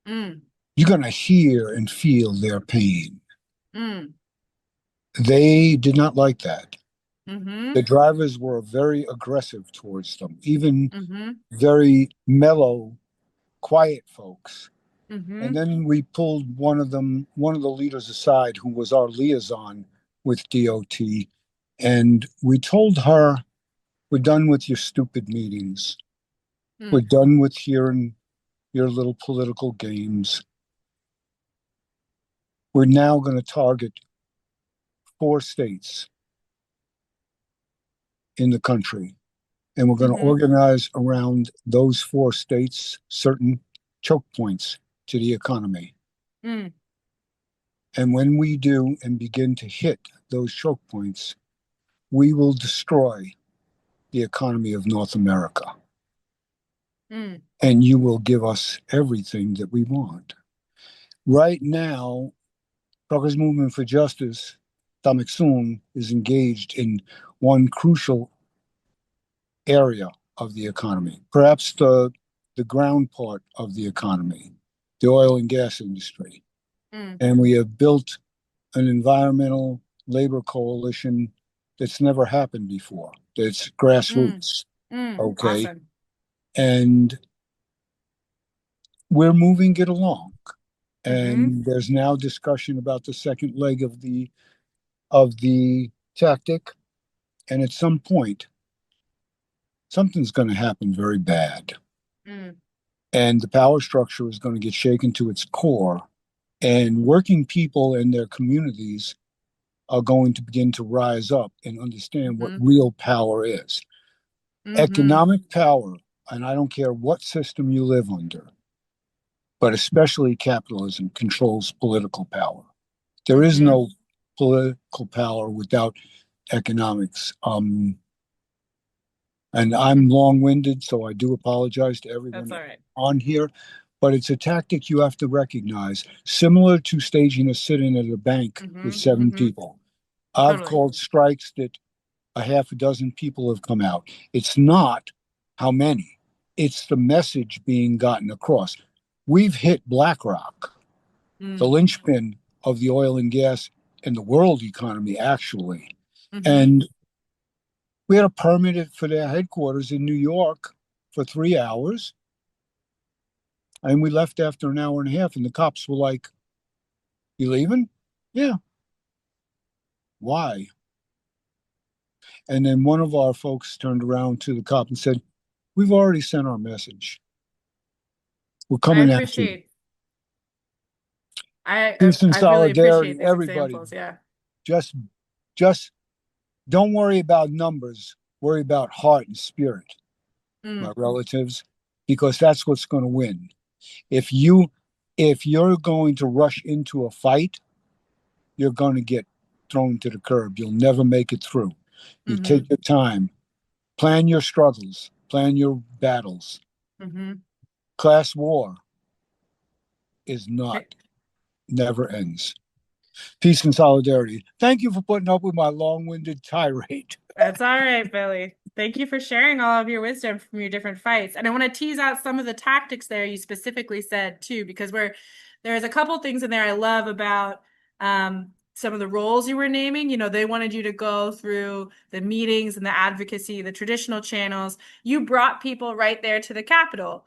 You're going to hear and feel their pain. They did not like that. The drivers were very aggressive towards them, even very mellow, quiet folks. And then we pulled one of the leaders aside, who was our liaison with DOT, and we told her, we're done with your stupid meetings. We're done with hearing your little political games. We're now going to target 4 states in the country, and we're going to organize around those 4 states certain choke points to the economy. And when we do and begin to hit those choke points, we will destroy the economy of North America. And you will give us everything that we want. Right now, Truckers Movement for Justice, Tamexun, is engaged in one crucial area of the economy, perhaps the ground part of the economy, the oil and gas industry. And we have built an environmental labor coalition that's never happened before. That's grassroots. Okay. Awesome. And we're moving it along. And there's now discussion about the second leg of the tactic. And at some point, something's going to happen very bad. And the power structure is going to get shaken to its core. And working people and their communities are going to begin to rise up and understand what real power is. Economic power, and I don't care what system you live under, but especially capitalism controls political power. There is no political power without economics. And I'm long-winded, so I do apologize to everyone That's all right. on here, but it's a tactic you have to recognize, similar to staging a sit-in at a bank with 7 people. I've Totally. called strikes that a half a dozen people have come out. It's not how many, it's the message being gotten across. We've hit BlackRock, the linchpin of the oil and gas and the world economy, actually. And we had a permit for their headquarters in New York for 3 hours. And we left after an hour and a half, and the cops were like, "You leaving?" "Yeah." "Why?" And then one of our folks turned around to the cop and said, "We've already sent our message. We're coming at you." Peace and I really solidarity, appreciate these everybody. examples. Yeah. Just don't worry about numbers. Worry about heart and spirit, my relatives, because that's what's going to win. If you're going to rush into a fight, you're going to get thrown to the curb. You'll never make it through. You take your time, plan your struggles, plan your battles. Class war is never ends. Peace and solidarity. Thank you for putting up with my long-winded tirade. That's all right, Billy. Thank you for sharing all of your wisdom from your different fights. And I want to tease out some of the tactics there you specifically said too, because there's a couple things in there I love about some of the roles you were naming. You know, they wanted you to go through the meetings and the advocacy, the traditional channels. You brought people right there to the Capitol.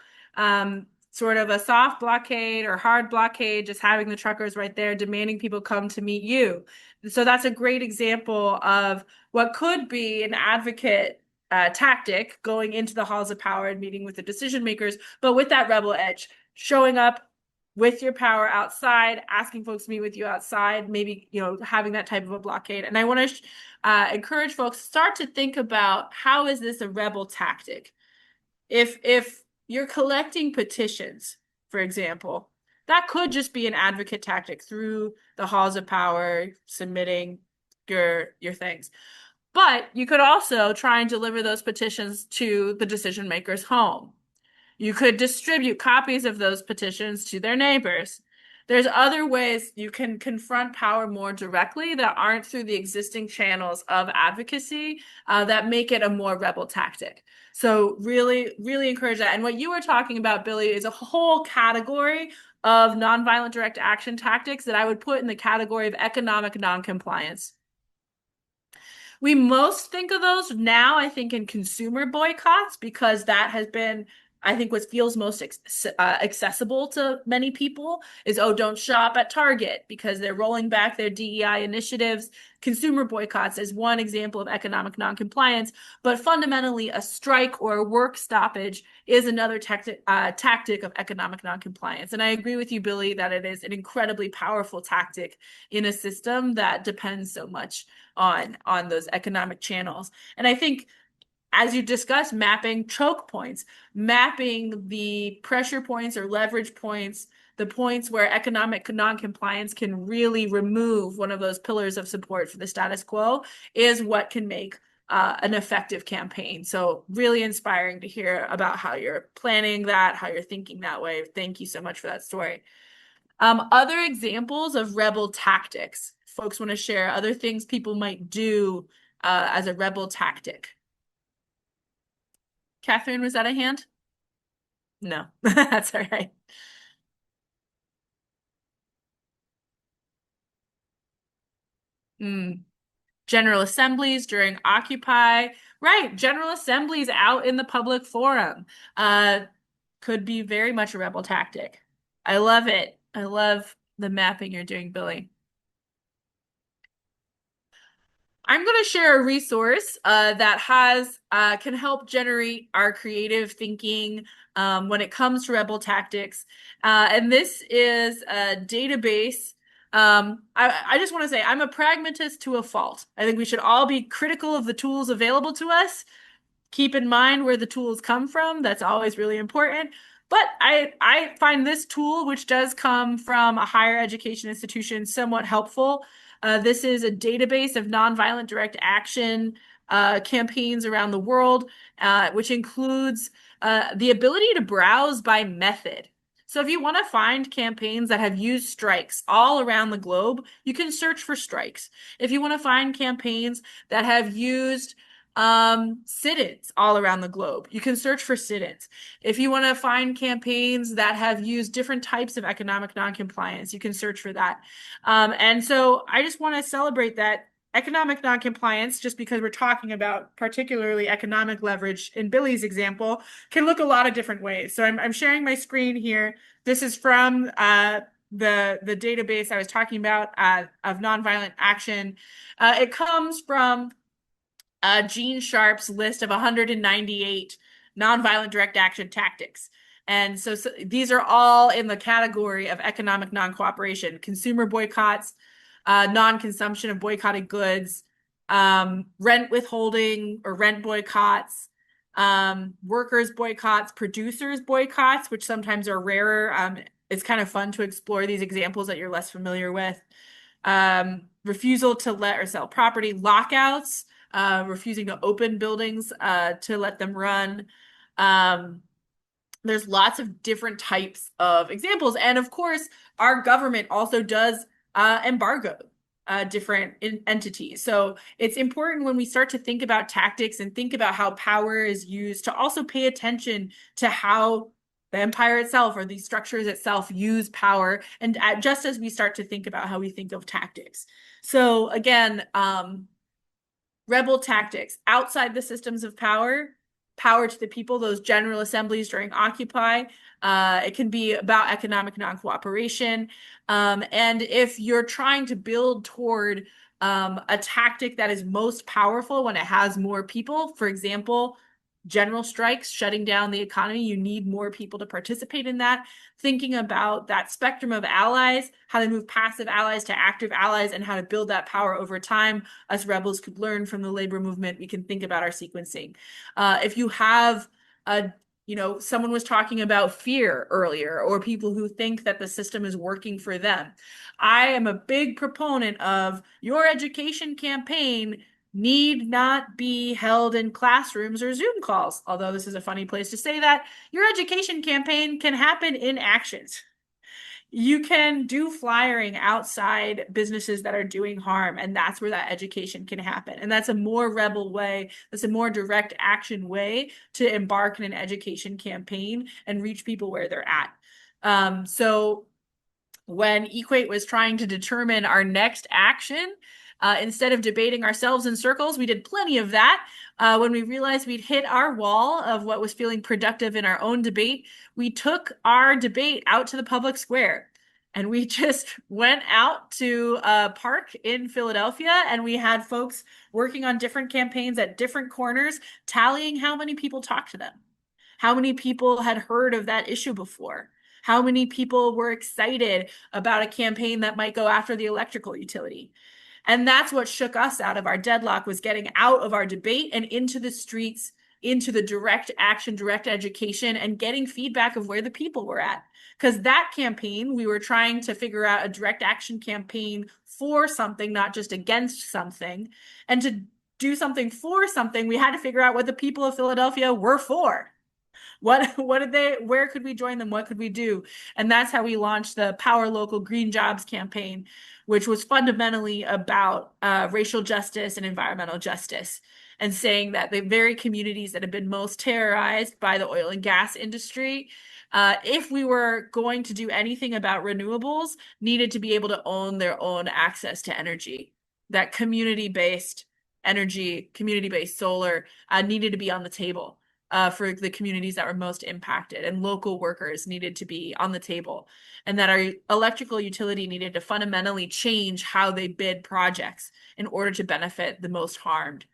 Sort of a soft blockade or hard blockade, just having the truckers right there demanding people come to meet you. So that's a great example of what could be an advocate tactic going into the halls of power and meeting with the decision makers, but with that rebel edge, showing up with your power outside, asking folks to meet with you outside, maybe, you know, having that type of a blockade. And I want to encourage folks, start to think about, how is this a rebel tactic? If you're collecting petitions, for example, that could just be an advocate tactic through the halls of power, submitting your things. But you could also try and deliver those petitions to the decision maker's home. You could distribute copies of those petitions to their neighbors. There's other ways you can confront power more directly that aren't through the existing channels of advocacy that make it a more rebel tactic. So really, really encourage that. And what you were talking about, Billy, is a whole category of nonviolent direct action tactics that I would put in the category of economic noncompliance. We most think of those now, I think, in consumer boycotts, because that has been, I think, what feels most accessible to many people is, oh, don't shop at Target because they're rolling back their DEI initiatives. Consumer boycotts is one example of economic noncompliance, but fundamentally a strike or a work stoppage is another tactic of economic noncompliance. And I agree with you, Billy, that it is an incredibly powerful tactic in a system that depends so much on those economic channels. And I think, as you discussed, mapping choke points, mapping the pressure points or leverage points, the points where economic noncompliance can really remove one of those pillars of support for the status quo, is what can make an effective campaign. So really inspiring to hear about how you're planning that, how you're thinking that way. Thank you so much for that story. Other examples of rebel tactics, folks want to share other things people might do as a rebel tactic. Catherine, was that a hand? No, that's all right. General assemblies during Occupy. Right, general assemblies out in the public forum could be very much a rebel tactic. I love it. I love the mapping you're doing, Billy. I'm going to share a resource that can help generate our creative thinking when it comes to rebel tactics. And this is a database. I just want to say I'm a pragmatist to a fault. I think we should all be critical of the tools available to us. Keep in mind where the tools come from. That's always really important. But I find this tool, which does come from a higher education institution, somewhat helpful. This is a database of nonviolent direct action campaigns around the world, which includes the ability to browse by method. So if you want to find campaigns that have used strikes all around the globe, you can search for strikes. If you want to find campaigns that have used sit-ins all around the globe, you can search for sit-ins. If you want to find campaigns that have used different types of economic noncompliance, you can search for that. And so I just want to celebrate that economic noncompliance, just because we're talking about particularly economic leverage in Billy's example, can look a lot of different ways. So I'm sharing my screen here. This is from the database I was talking about of nonviolent action. It comes from Gene Sharp's list of 198 nonviolent direct action tactics. And so these are all in the category of economic non-cooperation: consumer boycotts, non-consumption of boycotted goods, rent withholding or rent boycotts, workers boycotts, producers boycotts, which sometimes are rarer. It's kind of fun to explore these examples that you're less familiar with. Refusal to let or sell property, lockouts, refusing to open buildings to let them run. There's lots of different types of examples. And of course, our government also does embargo different entities. So it's important when we start to think about tactics and think about how power is used to also pay attention to how the empire itself or these structures itself use power, and just as we start to think about how we think of tactics. So again, rebel tactics outside the systems of power, power to the people, those general assemblies during Occupy. It can be about economic non-cooperation. And if you're trying to build toward a tactic that is most powerful when it has more people, for example, general strikes, shutting down the economy, you need more people to participate in that. Thinking about that spectrum of allies, how to move passive allies to active allies, and how to build that power over time. Us rebels could learn from the labor movement. We can think about our sequencing. If you have someone was talking about fear earlier, or people who think that the system is working for them. I am a big proponent of your education campaign need not be held in classrooms or Zoom calls. Although this is a funny place to say that, your education campaign can happen in actions. You can do flyering outside businesses that are doing harm, and that's where that education can happen. And that's a more rebel way, that's a more direct action way to embark in an education campaign and reach people where they're at. So when Equate was trying to determine our next action, instead of debating ourselves in circles, we did plenty of that. When we realized we'd hit our wall of what was feeling productive in our own debate, we took our debate out to the public square. And we just went out to a park in Philadelphia, and we had folks working on different campaigns at different corners, tallying how many people talked to them, how many people had heard of that issue before, how many people were excited about a campaign that might go after the electrical utility. And that's what shook us out of our deadlock, was getting out of our debate and into the streets, into the direct action, direct education, and getting feedback of where the people were at. Because that campaign, we were trying to figure out a direct action campaign for something, not just against something. And to do something for something, we had to figure out what the people of Philadelphia were for. Where could we join them? What could we do? And that's how we launched the Power Local Green Jobs campaign, which was fundamentally about racial justice and environmental justice, and saying that the very communities that have been most terrorized by the oil and gas industry, if we were going to do anything about renewables, needed to be able to own their own access to energy. That community-based energy, community-based solar needed to be on the table. For the communities that were most impacted, and local workers needed to be on the table, and that our electrical utility needed to fundamentally change how they bid projects in order to benefit the most harmed.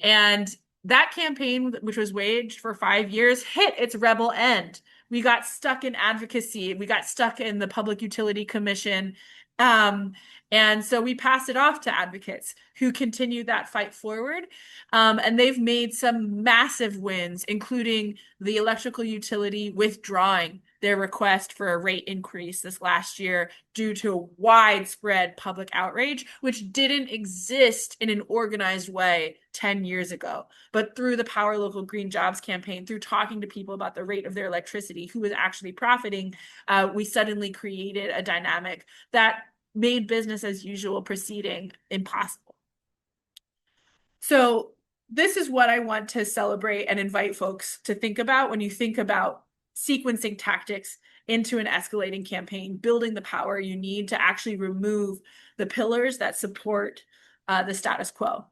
And that campaign, which was waged for 5 years, hit its rebel end. We got stuck in advocacy. We got stuck in the Public Utility Commission, And so we passed it off to advocates who continued that fight forward. And they've made some massive wins, including the electrical utility withdrawing their request for a rate increase this last year due to widespread public outrage, which didn't exist in an organized way 10 years ago. But through the Power Local Green Jobs campaign, through talking to people about the rate of their electricity, who was actually profiting, we suddenly created a dynamic that made business as usual proceeding impossible. So this is what I want to celebrate and invite folks to think about when you think about sequencing tactics into an escalating campaign, building the power you need to actually remove the pillars that support the status quo.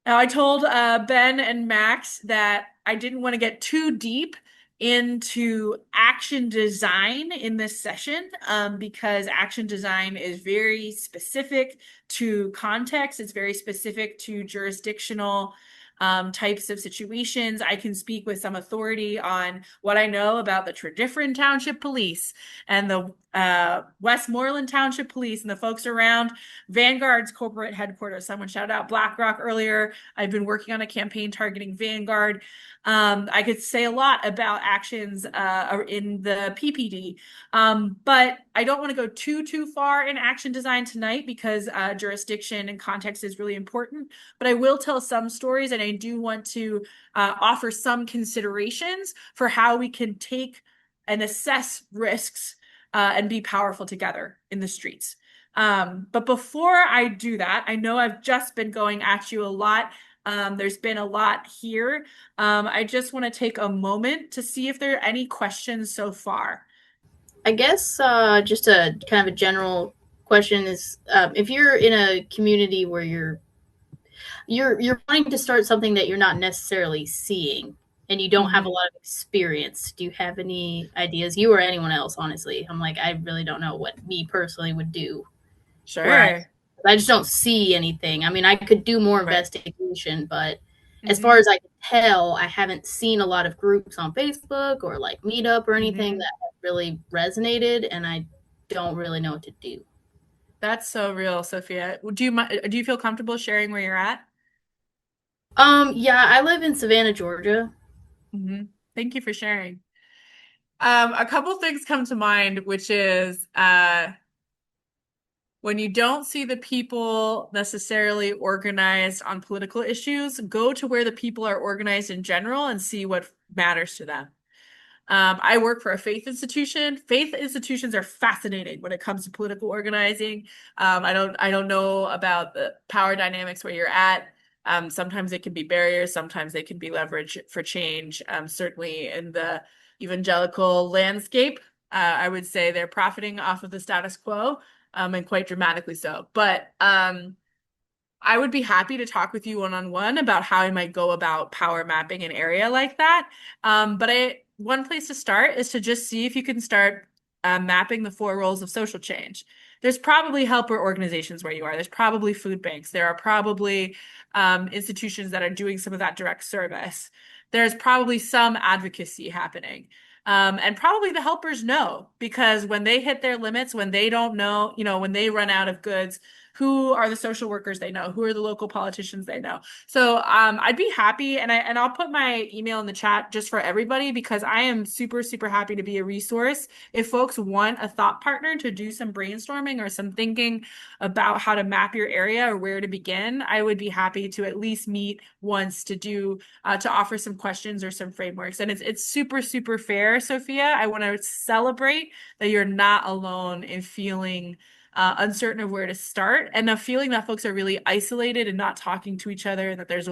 Now, I told Ben and Max that I didn't want to get too deep into action design in this session because action design is very specific to context. It's very specific to jurisdictional types of situations. I can speak with some authority on what I know about the Tredyffrin Township Police and the Westmoreland Township Police and the folks around Vanguard's corporate headquarters. Someone shouted out BlackRock earlier. I've been working on a campaign targeting Vanguard. I could say a lot about actions in the PPD, but I don't want to go too far in action design tonight because jurisdiction and context is really important. But I will tell some stories, and I do want to offer some considerations for how we can take and assess risks and be powerful together in the streets. But before I do that, I know I've just been going at you a lot. There's been a lot here. I just want to take a moment to see if there are any questions so far. I guess just a kind of a general question is if you're in a community where you're wanting to start something that you're not necessarily seeing and you don't have a lot of experience, do you have any ideas? You or anyone else, honestly. I'm like, I really don't know what me personally would do. Sure. I just don't see anything. I mean, I could do more investigation, but as far as I can tell, I haven't seen a lot of groups on Facebook or like Meetup or anything that have really resonated, and I don't really know what to do. That's so real, Sophia. Do you feel comfortable sharing where you're at? Yeah, I live in Savannah, Georgia. Thank you for sharing. A couple things come to mind, which is when you don't see the people necessarily organized on political issues, go to where the people are organized in general and see what matters to them. I work for a faith institution. Faith institutions are fascinating when it comes to political organizing. I don't know about the power dynamics where you're at. Sometimes they can be barriers, sometimes they can be leverage for change. Certainly in the evangelical landscape, I would say they're profiting off of the status quo, and quite dramatically so. But I would be happy to talk with you one-on-one about how I might go about power mapping an area like that. But one place to start is to just see if you can start mapping the 4 roles of social change. There's probably helper organizations where you are. There's probably food banks. There are probably institutions that are doing some of that direct service. There's probably some advocacy happening. And probably the helpers know, because when they hit their limits, when they don't know, when they run out of goods, who are the social workers they know? Who are the local politicians they know? So I'd be happy, and I'll put my email in the chat just for everybody, because I am super, super happy to be a resource. If folks want a thought partner to do some brainstorming or some thinking about how to map your area or where to begin, I would be happy to at least meet once to offer some questions or some frameworks. And it's super, super fair, Sophia. I want to celebrate that you're not alone in feeling uncertain of where to start, and a feeling that folks are really isolated and not talking to each other, and that there's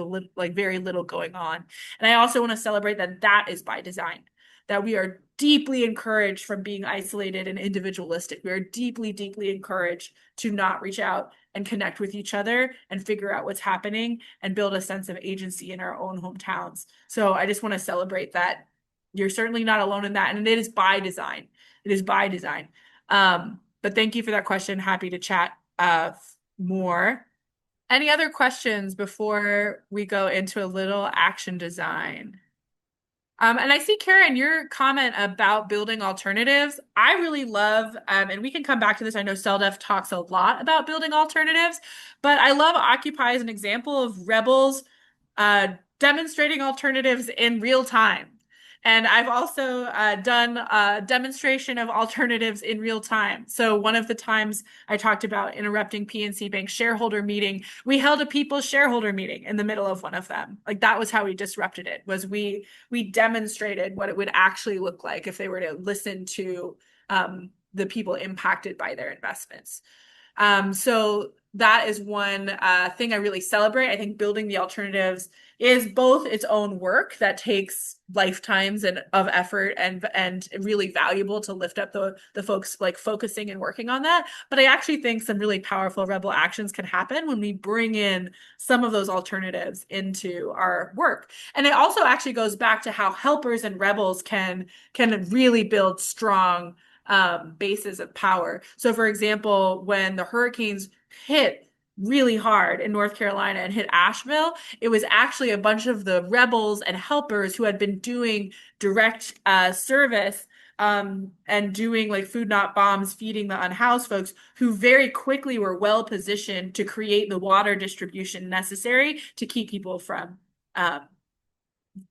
very little going on. And I also want to celebrate that is by design, that we are deeply encouraged from being isolated and individualistic. We are deeply, deeply encouraged to not reach out and connect with each other and figure out what's happening and build a sense of agency in our own hometowns. So I just want to celebrate that you're certainly not alone in that, and it is by design. It is by design. But thank you for that question. Happy to chat more. Any other questions before we go into a little action design? And I see, Karen, your comment about building alternatives. I really love, and we can come back to this. I know CELDF talks a lot about building alternatives, but I love Occupy as an example of rebels demonstrating alternatives in real time. And I've also done a demonstration of alternatives in real time. So one of the times I talked about interrupting PNC Bank shareholder meeting, we held a people's shareholder meeting in the middle of one of them. Like that was how we disrupted it, was we demonstrated what it would actually look like if they were to listen to the people impacted by their investments. So that is one thing I really celebrate. I think building the alternatives is both its own work that takes lifetimes of effort and really valuable to lift up the folks like focusing and working on that. But I actually think some really powerful rebel actions can happen when we bring in some of those alternatives into our work. And it also actually goes back to how helpers and rebels can really build strong bases of power. So for example, when the hurricanes hit really hard in North Carolina and hit Asheville, it was actually a bunch of the rebels and helpers who had been doing direct service and doing like food not bombs, feeding the unhoused folks, who very quickly were well positioned to create the water distribution necessary to keep people from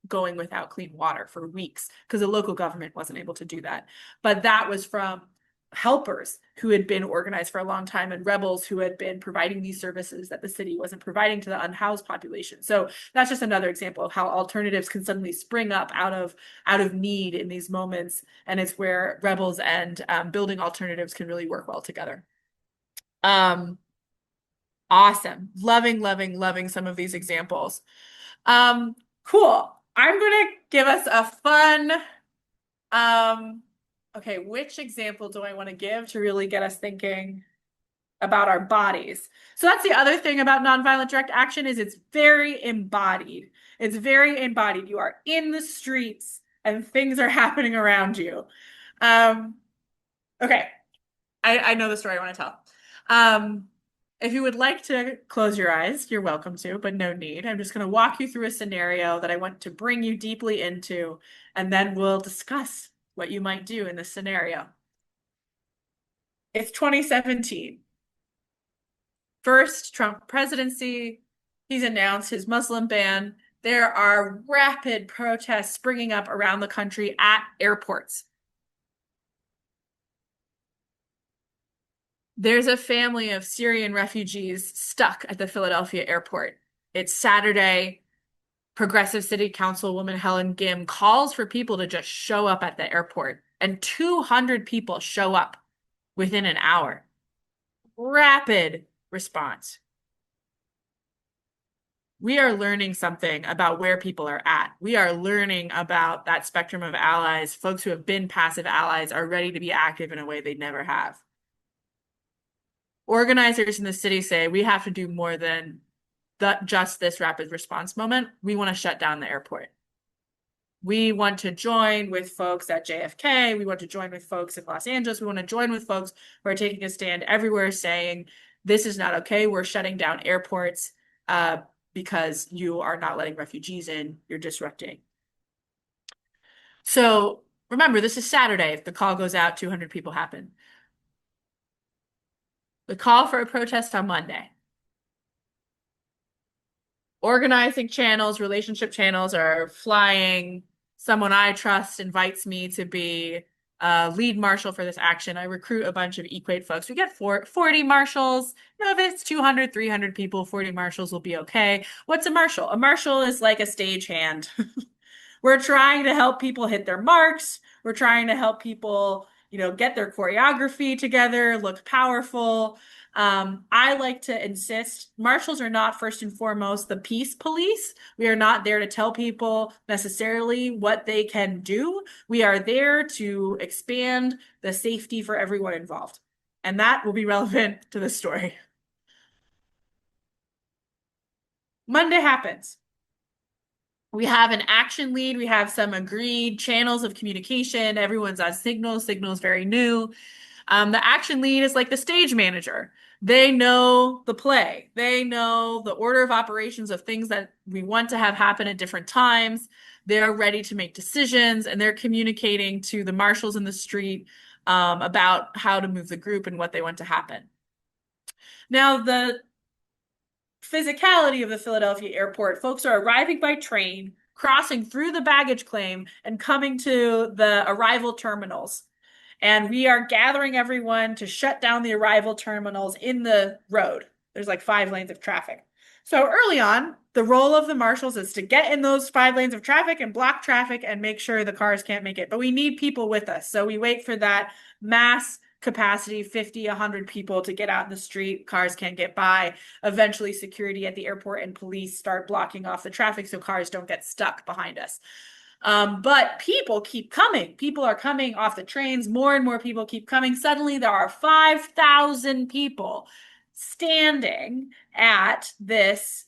going without clean water for weeks because the local government wasn't able to do that. But that was from helpers who had been organized for a long time and rebels who had been providing these services that the city wasn't providing to the unhoused population. So that's just another example of how alternatives can suddenly spring up out of need in these moments. And it's where rebels and building alternatives can really work well together. Awesome. Loving some of these examples. Cool. I'm gonna give us a fun, okay, which example do I want to give to really get us thinking about our bodies? So that's the other thing about nonviolent direct action is it's very embodied. It's very embodied. You are in the streets and things are happening around you. Okay, I know the story I want to tell. If you would like to close your eyes, you're welcome to, but no need. I'm just going to walk you through a scenario that I want to bring you deeply into, and then we'll discuss what you might do in this scenario. It's 2017. First Trump presidency, he's announced his Muslim ban. There are rapid protests springing up around the country at airports. There's a family of Syrian refugees stuck at the Philadelphia airport. It's Saturday. Progressive City Councilwoman Helen Gim calls for people to just show up at the airport, and 200 people show up within an hour. Rapid response. We are learning something about where people are at. We are learning about that spectrum of allies. Folks who have been passive allies are ready to be active in a way they never have. Organizers in the city say we have to do more than just this rapid response moment. We want to shut down the airport. We want to join with folks at JFK. We want to join with folks in Los Angeles. We want to join with folks who are taking a stand everywhere saying, this is not okay. We're shutting down airports because you are not letting refugees in. You're disrupting. So remember, this is Saturday. If the call goes out, 200 people happen. The call for a protest on Monday. Organizing channels, relationship channels are flying. Someone I trust invites me to be a lead marshal for this action. I recruit a bunch of Equate folks. We get 40 marshals. You know, if it's 200, 300 people, 40 marshals will be okay. What's a marshal? A marshal is like a stagehand. We're trying to help people hit their marks. We're trying to help people, you know, get their choreography together, look powerful. I like to insist marshals are not first and foremost the peace police. We are not there to tell people necessarily what they can do. We are there to expand the safety for everyone involved. And that will be relevant to the story. Monday happens. We have an action lead. We have some agreed channels of communication. Everyone's on Signal. Signal's very new. The action lead is like the stage manager. They know the play. They know the order of operations of things that we want to have happen at different times. they're ready to make decisions and they're communicating to the marshals in the street about how to move the group and what they want to happen. Now, the physicality of the Philadelphia airport, folks are arriving by train, crossing through the baggage claim, and coming to the arrival terminals. And we are gathering everyone to shut down the arrival terminals in the road. There's like 5 lanes of traffic. So early on, the role of the marshals is to get in those 5 lanes of traffic and block traffic and make sure the cars can't make it. But we need people with us. So we wait for that mass capacity, 50, 100 people to get out in the street. Cars can't get by. Eventually, security at the airport and police start blocking off the traffic so cars don't get stuck behind us. But people keep coming. People are coming off the trains. More and more people keep coming. Suddenly, there are 5,000 people standing at this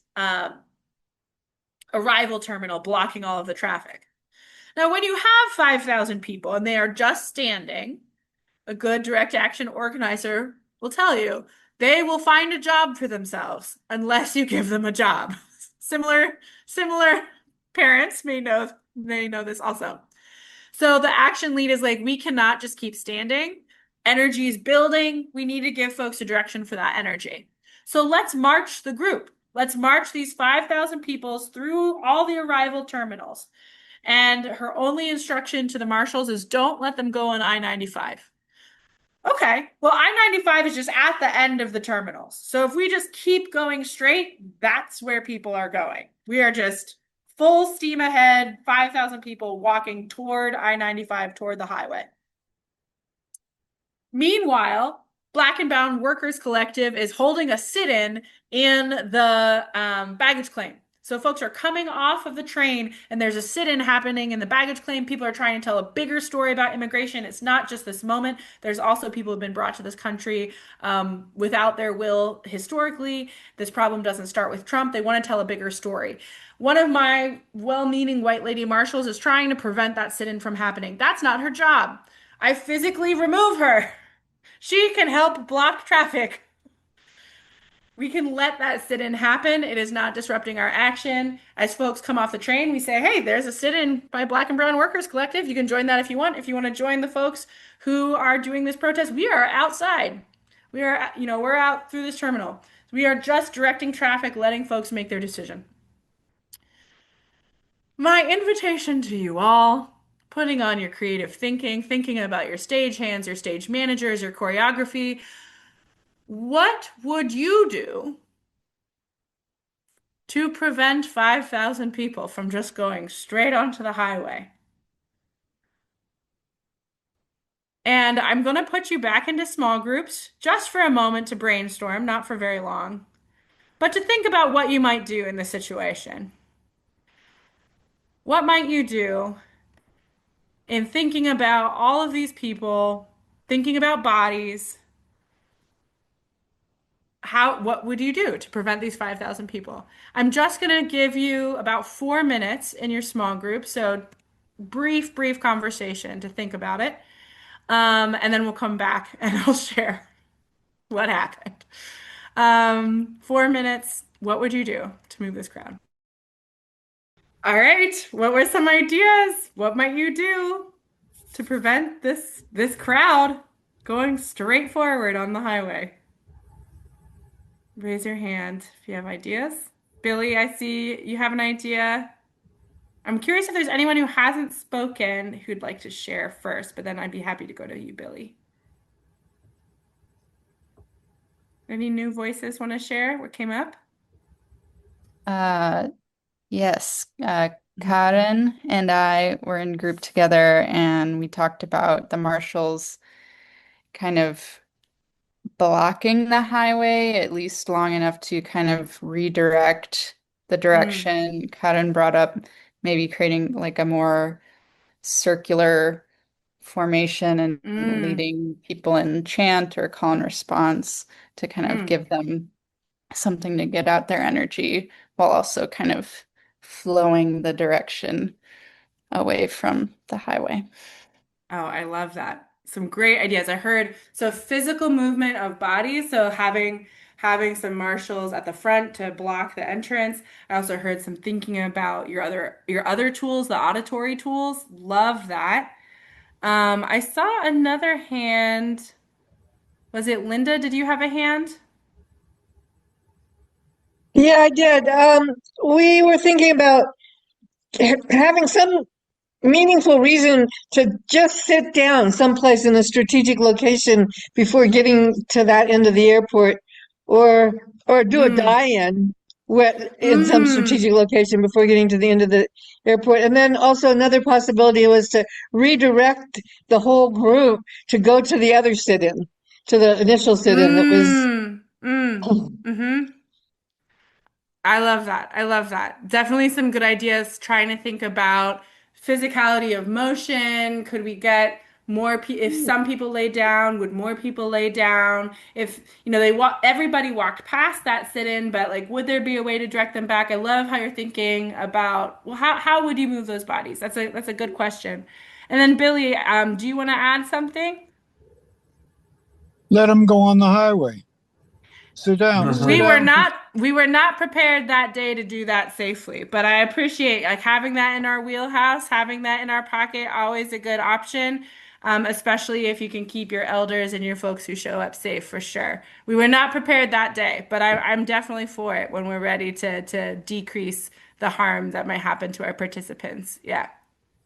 arrival terminal, blocking all of the traffic. Now, when you have 5,000 people and they are just standing, a good direct action organizer will tell you they will find a job for themselves unless you give them a job. Similar parents may know this also. So the action lead is like, we cannot just keep standing. Energy is building. We need to give folks a direction for that energy. So let's march the group. Let's march these 5,000 people through all the arrival terminals. And her only instruction to the marshals is don't let them go on I-95. Okay, well, I-95 is just at the end of the terminals. So if we just keep going straight, that's where people are going. We are just full steam ahead, 5,000 people walking toward I-95, toward the highway. Meanwhile, Black and Brown Workers Collective is holding a sit-in in the baggage claim. So folks are coming off of the train and there's a sit-in happening in the baggage claim. People are trying to tell a bigger story about immigration. It's not just this moment. There's also people who've been brought to this country without their will historically. This problem doesn't start with Trump. They want to tell a bigger story. One of my well-meaning white lady marshals is trying to prevent that sit-in from happening. That's not her job. I physically remove her. She can help block traffic. We can let that sit-in happen. It is not disrupting our action. As folks come off the train, we say, hey, there's a sit-in by Black and Brown Workers Collective. You can join that if you want. If you want to join the folks who are doing this protest, we are outside. We're out through this terminal. We are just directing traffic, letting folks make their decision. My invitation to you all, putting on your creative thinking about your stage hands, your stage managers, your choreography. What would you do to prevent 5,000 people from just going straight onto the highway? And I'm going to put you back into small groups just for a moment to brainstorm, not for very long, but to think about what you might do in this situation. What might you do in thinking about all of these people, thinking about bodies? What would you do to prevent these 5,000 people? I'm just going to give you about 4 minutes in your small group. So brief conversation to think about it. And then we'll come back and I'll share what happened. 4 minutes. What would you do to move this crowd? All right. What were some ideas? What might you do to prevent this crowd going straight forward on the highway? Raise your hand if you have ideas. Billy, I see you have an idea. I'm curious if there's anyone who hasn't spoken who'd like to share first, but then I'd be happy to go to you, Billy. Any new voices want to share what came up? Yes. Karen and I were in group together and we talked about the marshals kind of blocking the highway at least long enough to kind of redirect the direction. Karen brought up maybe creating like a more circular formation and leading people in chant or call and response to kind of give them something to get out their energy while also kind of flowing the direction away from the highway. Oh, I love that. Some great ideas. I heard so physical movement of bodies. So having having some marshals at the front to block the entrance. I also heard some thinking about your other tools, the auditory tools. Love that. I saw another hand. Was it Linda? Did you have a hand? Yeah, I did. We were thinking about having some meaningful reason to just sit down someplace in a strategic location before getting to that end of the airport, or do a Mm. die-in in some Mm. strategic location before getting to the end of the airport. And then also another possibility was to redirect the whole group to go to the other sit-in, to the initial sit-in that was. Mm. Mm. Mm-hmm. I love that. I love that. Definitely some good ideas trying to think about physicality of motion. Could we get more if some people lay down, would more people lay down? If, everybody walked past that sit-in, but like would there be a way to direct them back? I love how you're thinking about, well, how would you move those bodies? That's a good question. And then Billy, do you want to add something? Let them go on the highway. Sit down, sit We were down. not we were not prepared that day to do that safely, but I appreciate like having that in our wheelhouse, having that in our pocket, always a good option. Especially if you can keep your elders and your folks who show up safe for sure. We were not prepared that day, but I'm definitely for it when we're ready to decrease the harm that might happen to our participants. Yeah.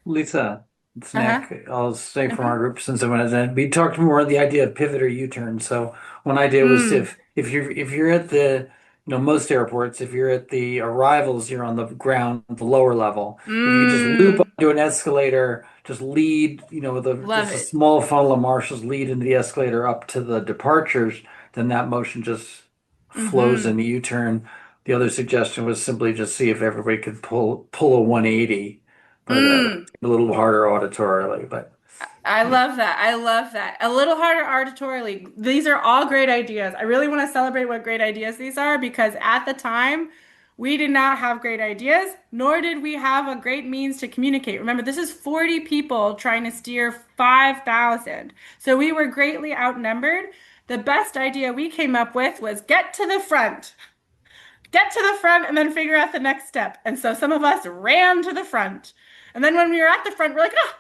Lisa, it's Uh-huh. Nick. I'll say from Uh-huh. our group since I went in. We talked more of the idea of pivot or U-turn. So one idea was Mm. if you're at the most airports, if you're at the arrivals, you're on the ground, the lower level. If you could just loop Mm. onto an escalator, just lead, with Love just a it. small funnel of marshals lead into the escalator up to the departures, then that motion just flows Mm-hmm. in the U-turn. The other suggestion was simply just see if everybody could pull a 180, but Mm. a little harder auditorily. But I love that. I love that. A little harder auditorily. These are all great ideas. I really want to celebrate what great ideas these are because at the time, we did not have great ideas, nor did we have a great means to communicate. Remember, this is 40 people trying to steer 5,000. So we were greatly outnumbered. The best idea we came up with was get to the front. Get to the front and then figure out the next step. And so some of us ran to the front. And then when we were at the front, we're like, oh,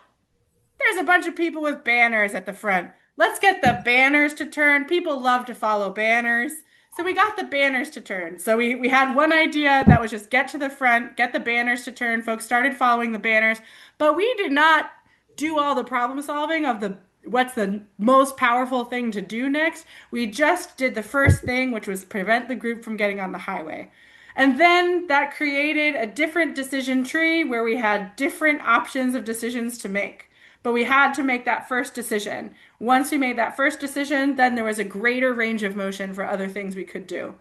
there's a bunch of people with banners at the front. Let's get the banners to turn. People love to follow banners. So we got the banners to turn. So we had one idea that was just get to the front, get the banners to turn. Folks started following the banners, but we did not do all the problem solving of the what's the most powerful thing to do next. We just did the first thing, which was prevent the group from getting on the highway. And then that created a different decision tree where we had different options of decisions to make. But we had to make that first decision. Once we made that first decision, then there was a greater range of motion for other things we could do.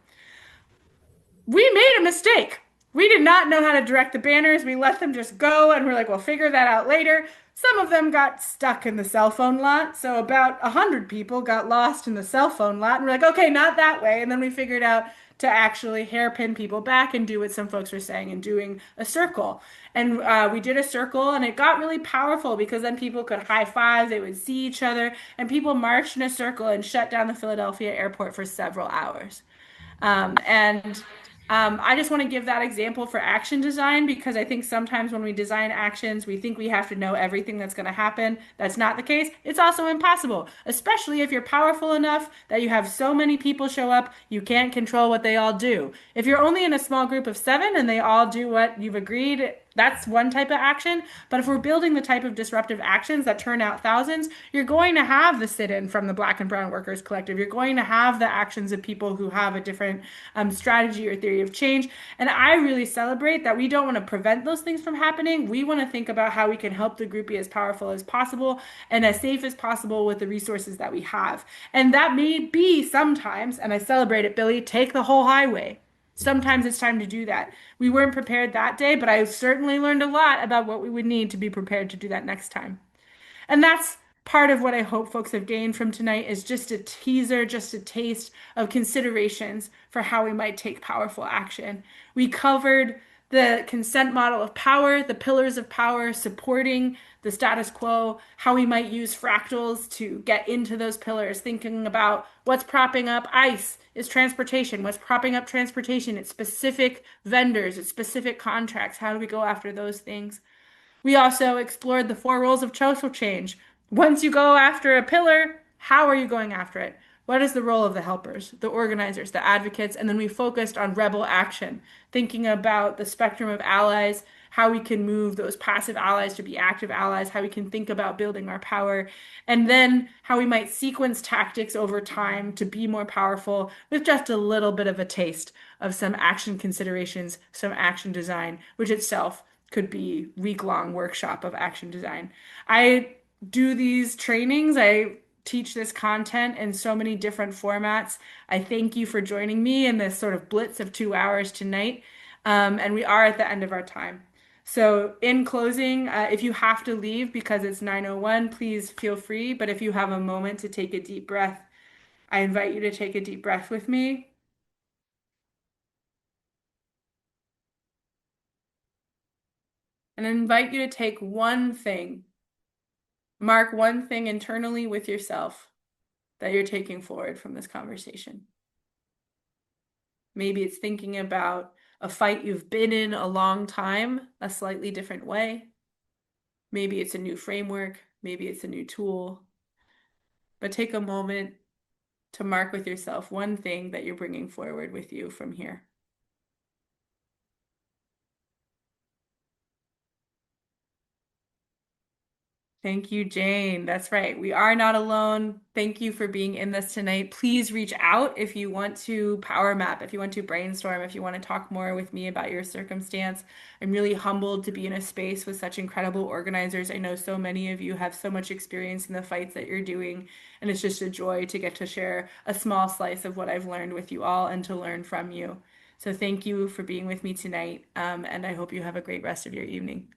We made a mistake. We did not know how to direct the banners. We let them just go and we're like, we'll figure that out later. Some of them got stuck in the cell phone lot. So about 100 people got lost in the cell phone lot. And we're like, okay, not that way. And then we figured out to actually hairpin people back and do what some folks were saying and doing a circle. And we did a circle and it got really powerful because then people could high five, they would see each other, and people marched in a circle and shut down the Philadelphia airport for several hours. And I just want to give that example for action design because I think sometimes when we design actions, we think we have to know everything that's going to happen. That's not the case. It's also impossible, especially if you're powerful enough that you have so many people show up, you can't control what they all do. If you're only in a small group of 7 and they all do what you've agreed, that's one type of action. But if we're building the type of disruptive actions that turn out thousands, you're going to have the sit-in from the Black and Brown Workers Collective. You're going to have the actions of people who have a different strategy or theory of change. And I really celebrate that we don't want to prevent those things from happening. We want to think about how we can help the group be as powerful as possible and as safe as possible with the resources that we have. And that may be sometimes, and I celebrate it, Billy, take the whole highway. Sometimes it's time to do that. We weren't prepared that day, but I certainly learned a lot about what we would need to be prepared to do that next time. And that's part of what I hope folks have gained from tonight is just a teaser, just a taste of considerations for how we might take powerful action. We covered the consent model of power, the pillars of power, supporting the status quo, how we might use fractals to get into those pillars, thinking about what's propping up ICE is transportation, what's propping up transportation, it's specific vendors, it's specific contracts, how do we go after those things? We also explored the four rules of social change. Once you go after a pillar, how are you going after it? What is the role of the helpers, the organizers, the advocates? And then we focused on rebel action, thinking about the spectrum of allies, how we can move those passive allies to be active allies, how we can think about building our power, and then how we might sequence tactics over time to be more powerful with just a little bit of a taste of some action considerations, some action design, which itself could be week-long workshop of action design. I do these trainings. I teach this content in so many different formats. I thank you for joining me in this sort of blitz of 2 hours tonight. And we are at the end of our time. So in closing, if you have to leave because it's 9:01, please feel free. But if you have a moment to take a deep breath, I invite you to take a deep breath with me. And I invite you to take one thing, mark one thing internally with yourself that you're taking forward from this conversation. Maybe it's thinking about a fight you've been in a long time, a slightly different way. Maybe it's a new framework. Maybe it's a new tool. But take a moment to mark with yourself one thing that you're bringing forward with you from here. Thank you, Jane. That's right. We are not alone. Thank you for being in this tonight. Please reach out if you want to power map, if you want to brainstorm, if you want to talk more with me about your circumstance. I'm really humbled to be in a space with such incredible organizers. I know so many of you have so much experience in the fights that you're doing, and it's just a joy to get to share a small slice of what I've learned with you all and to learn from you. So thank you for being with me tonight, and I hope you have a great rest of your evening.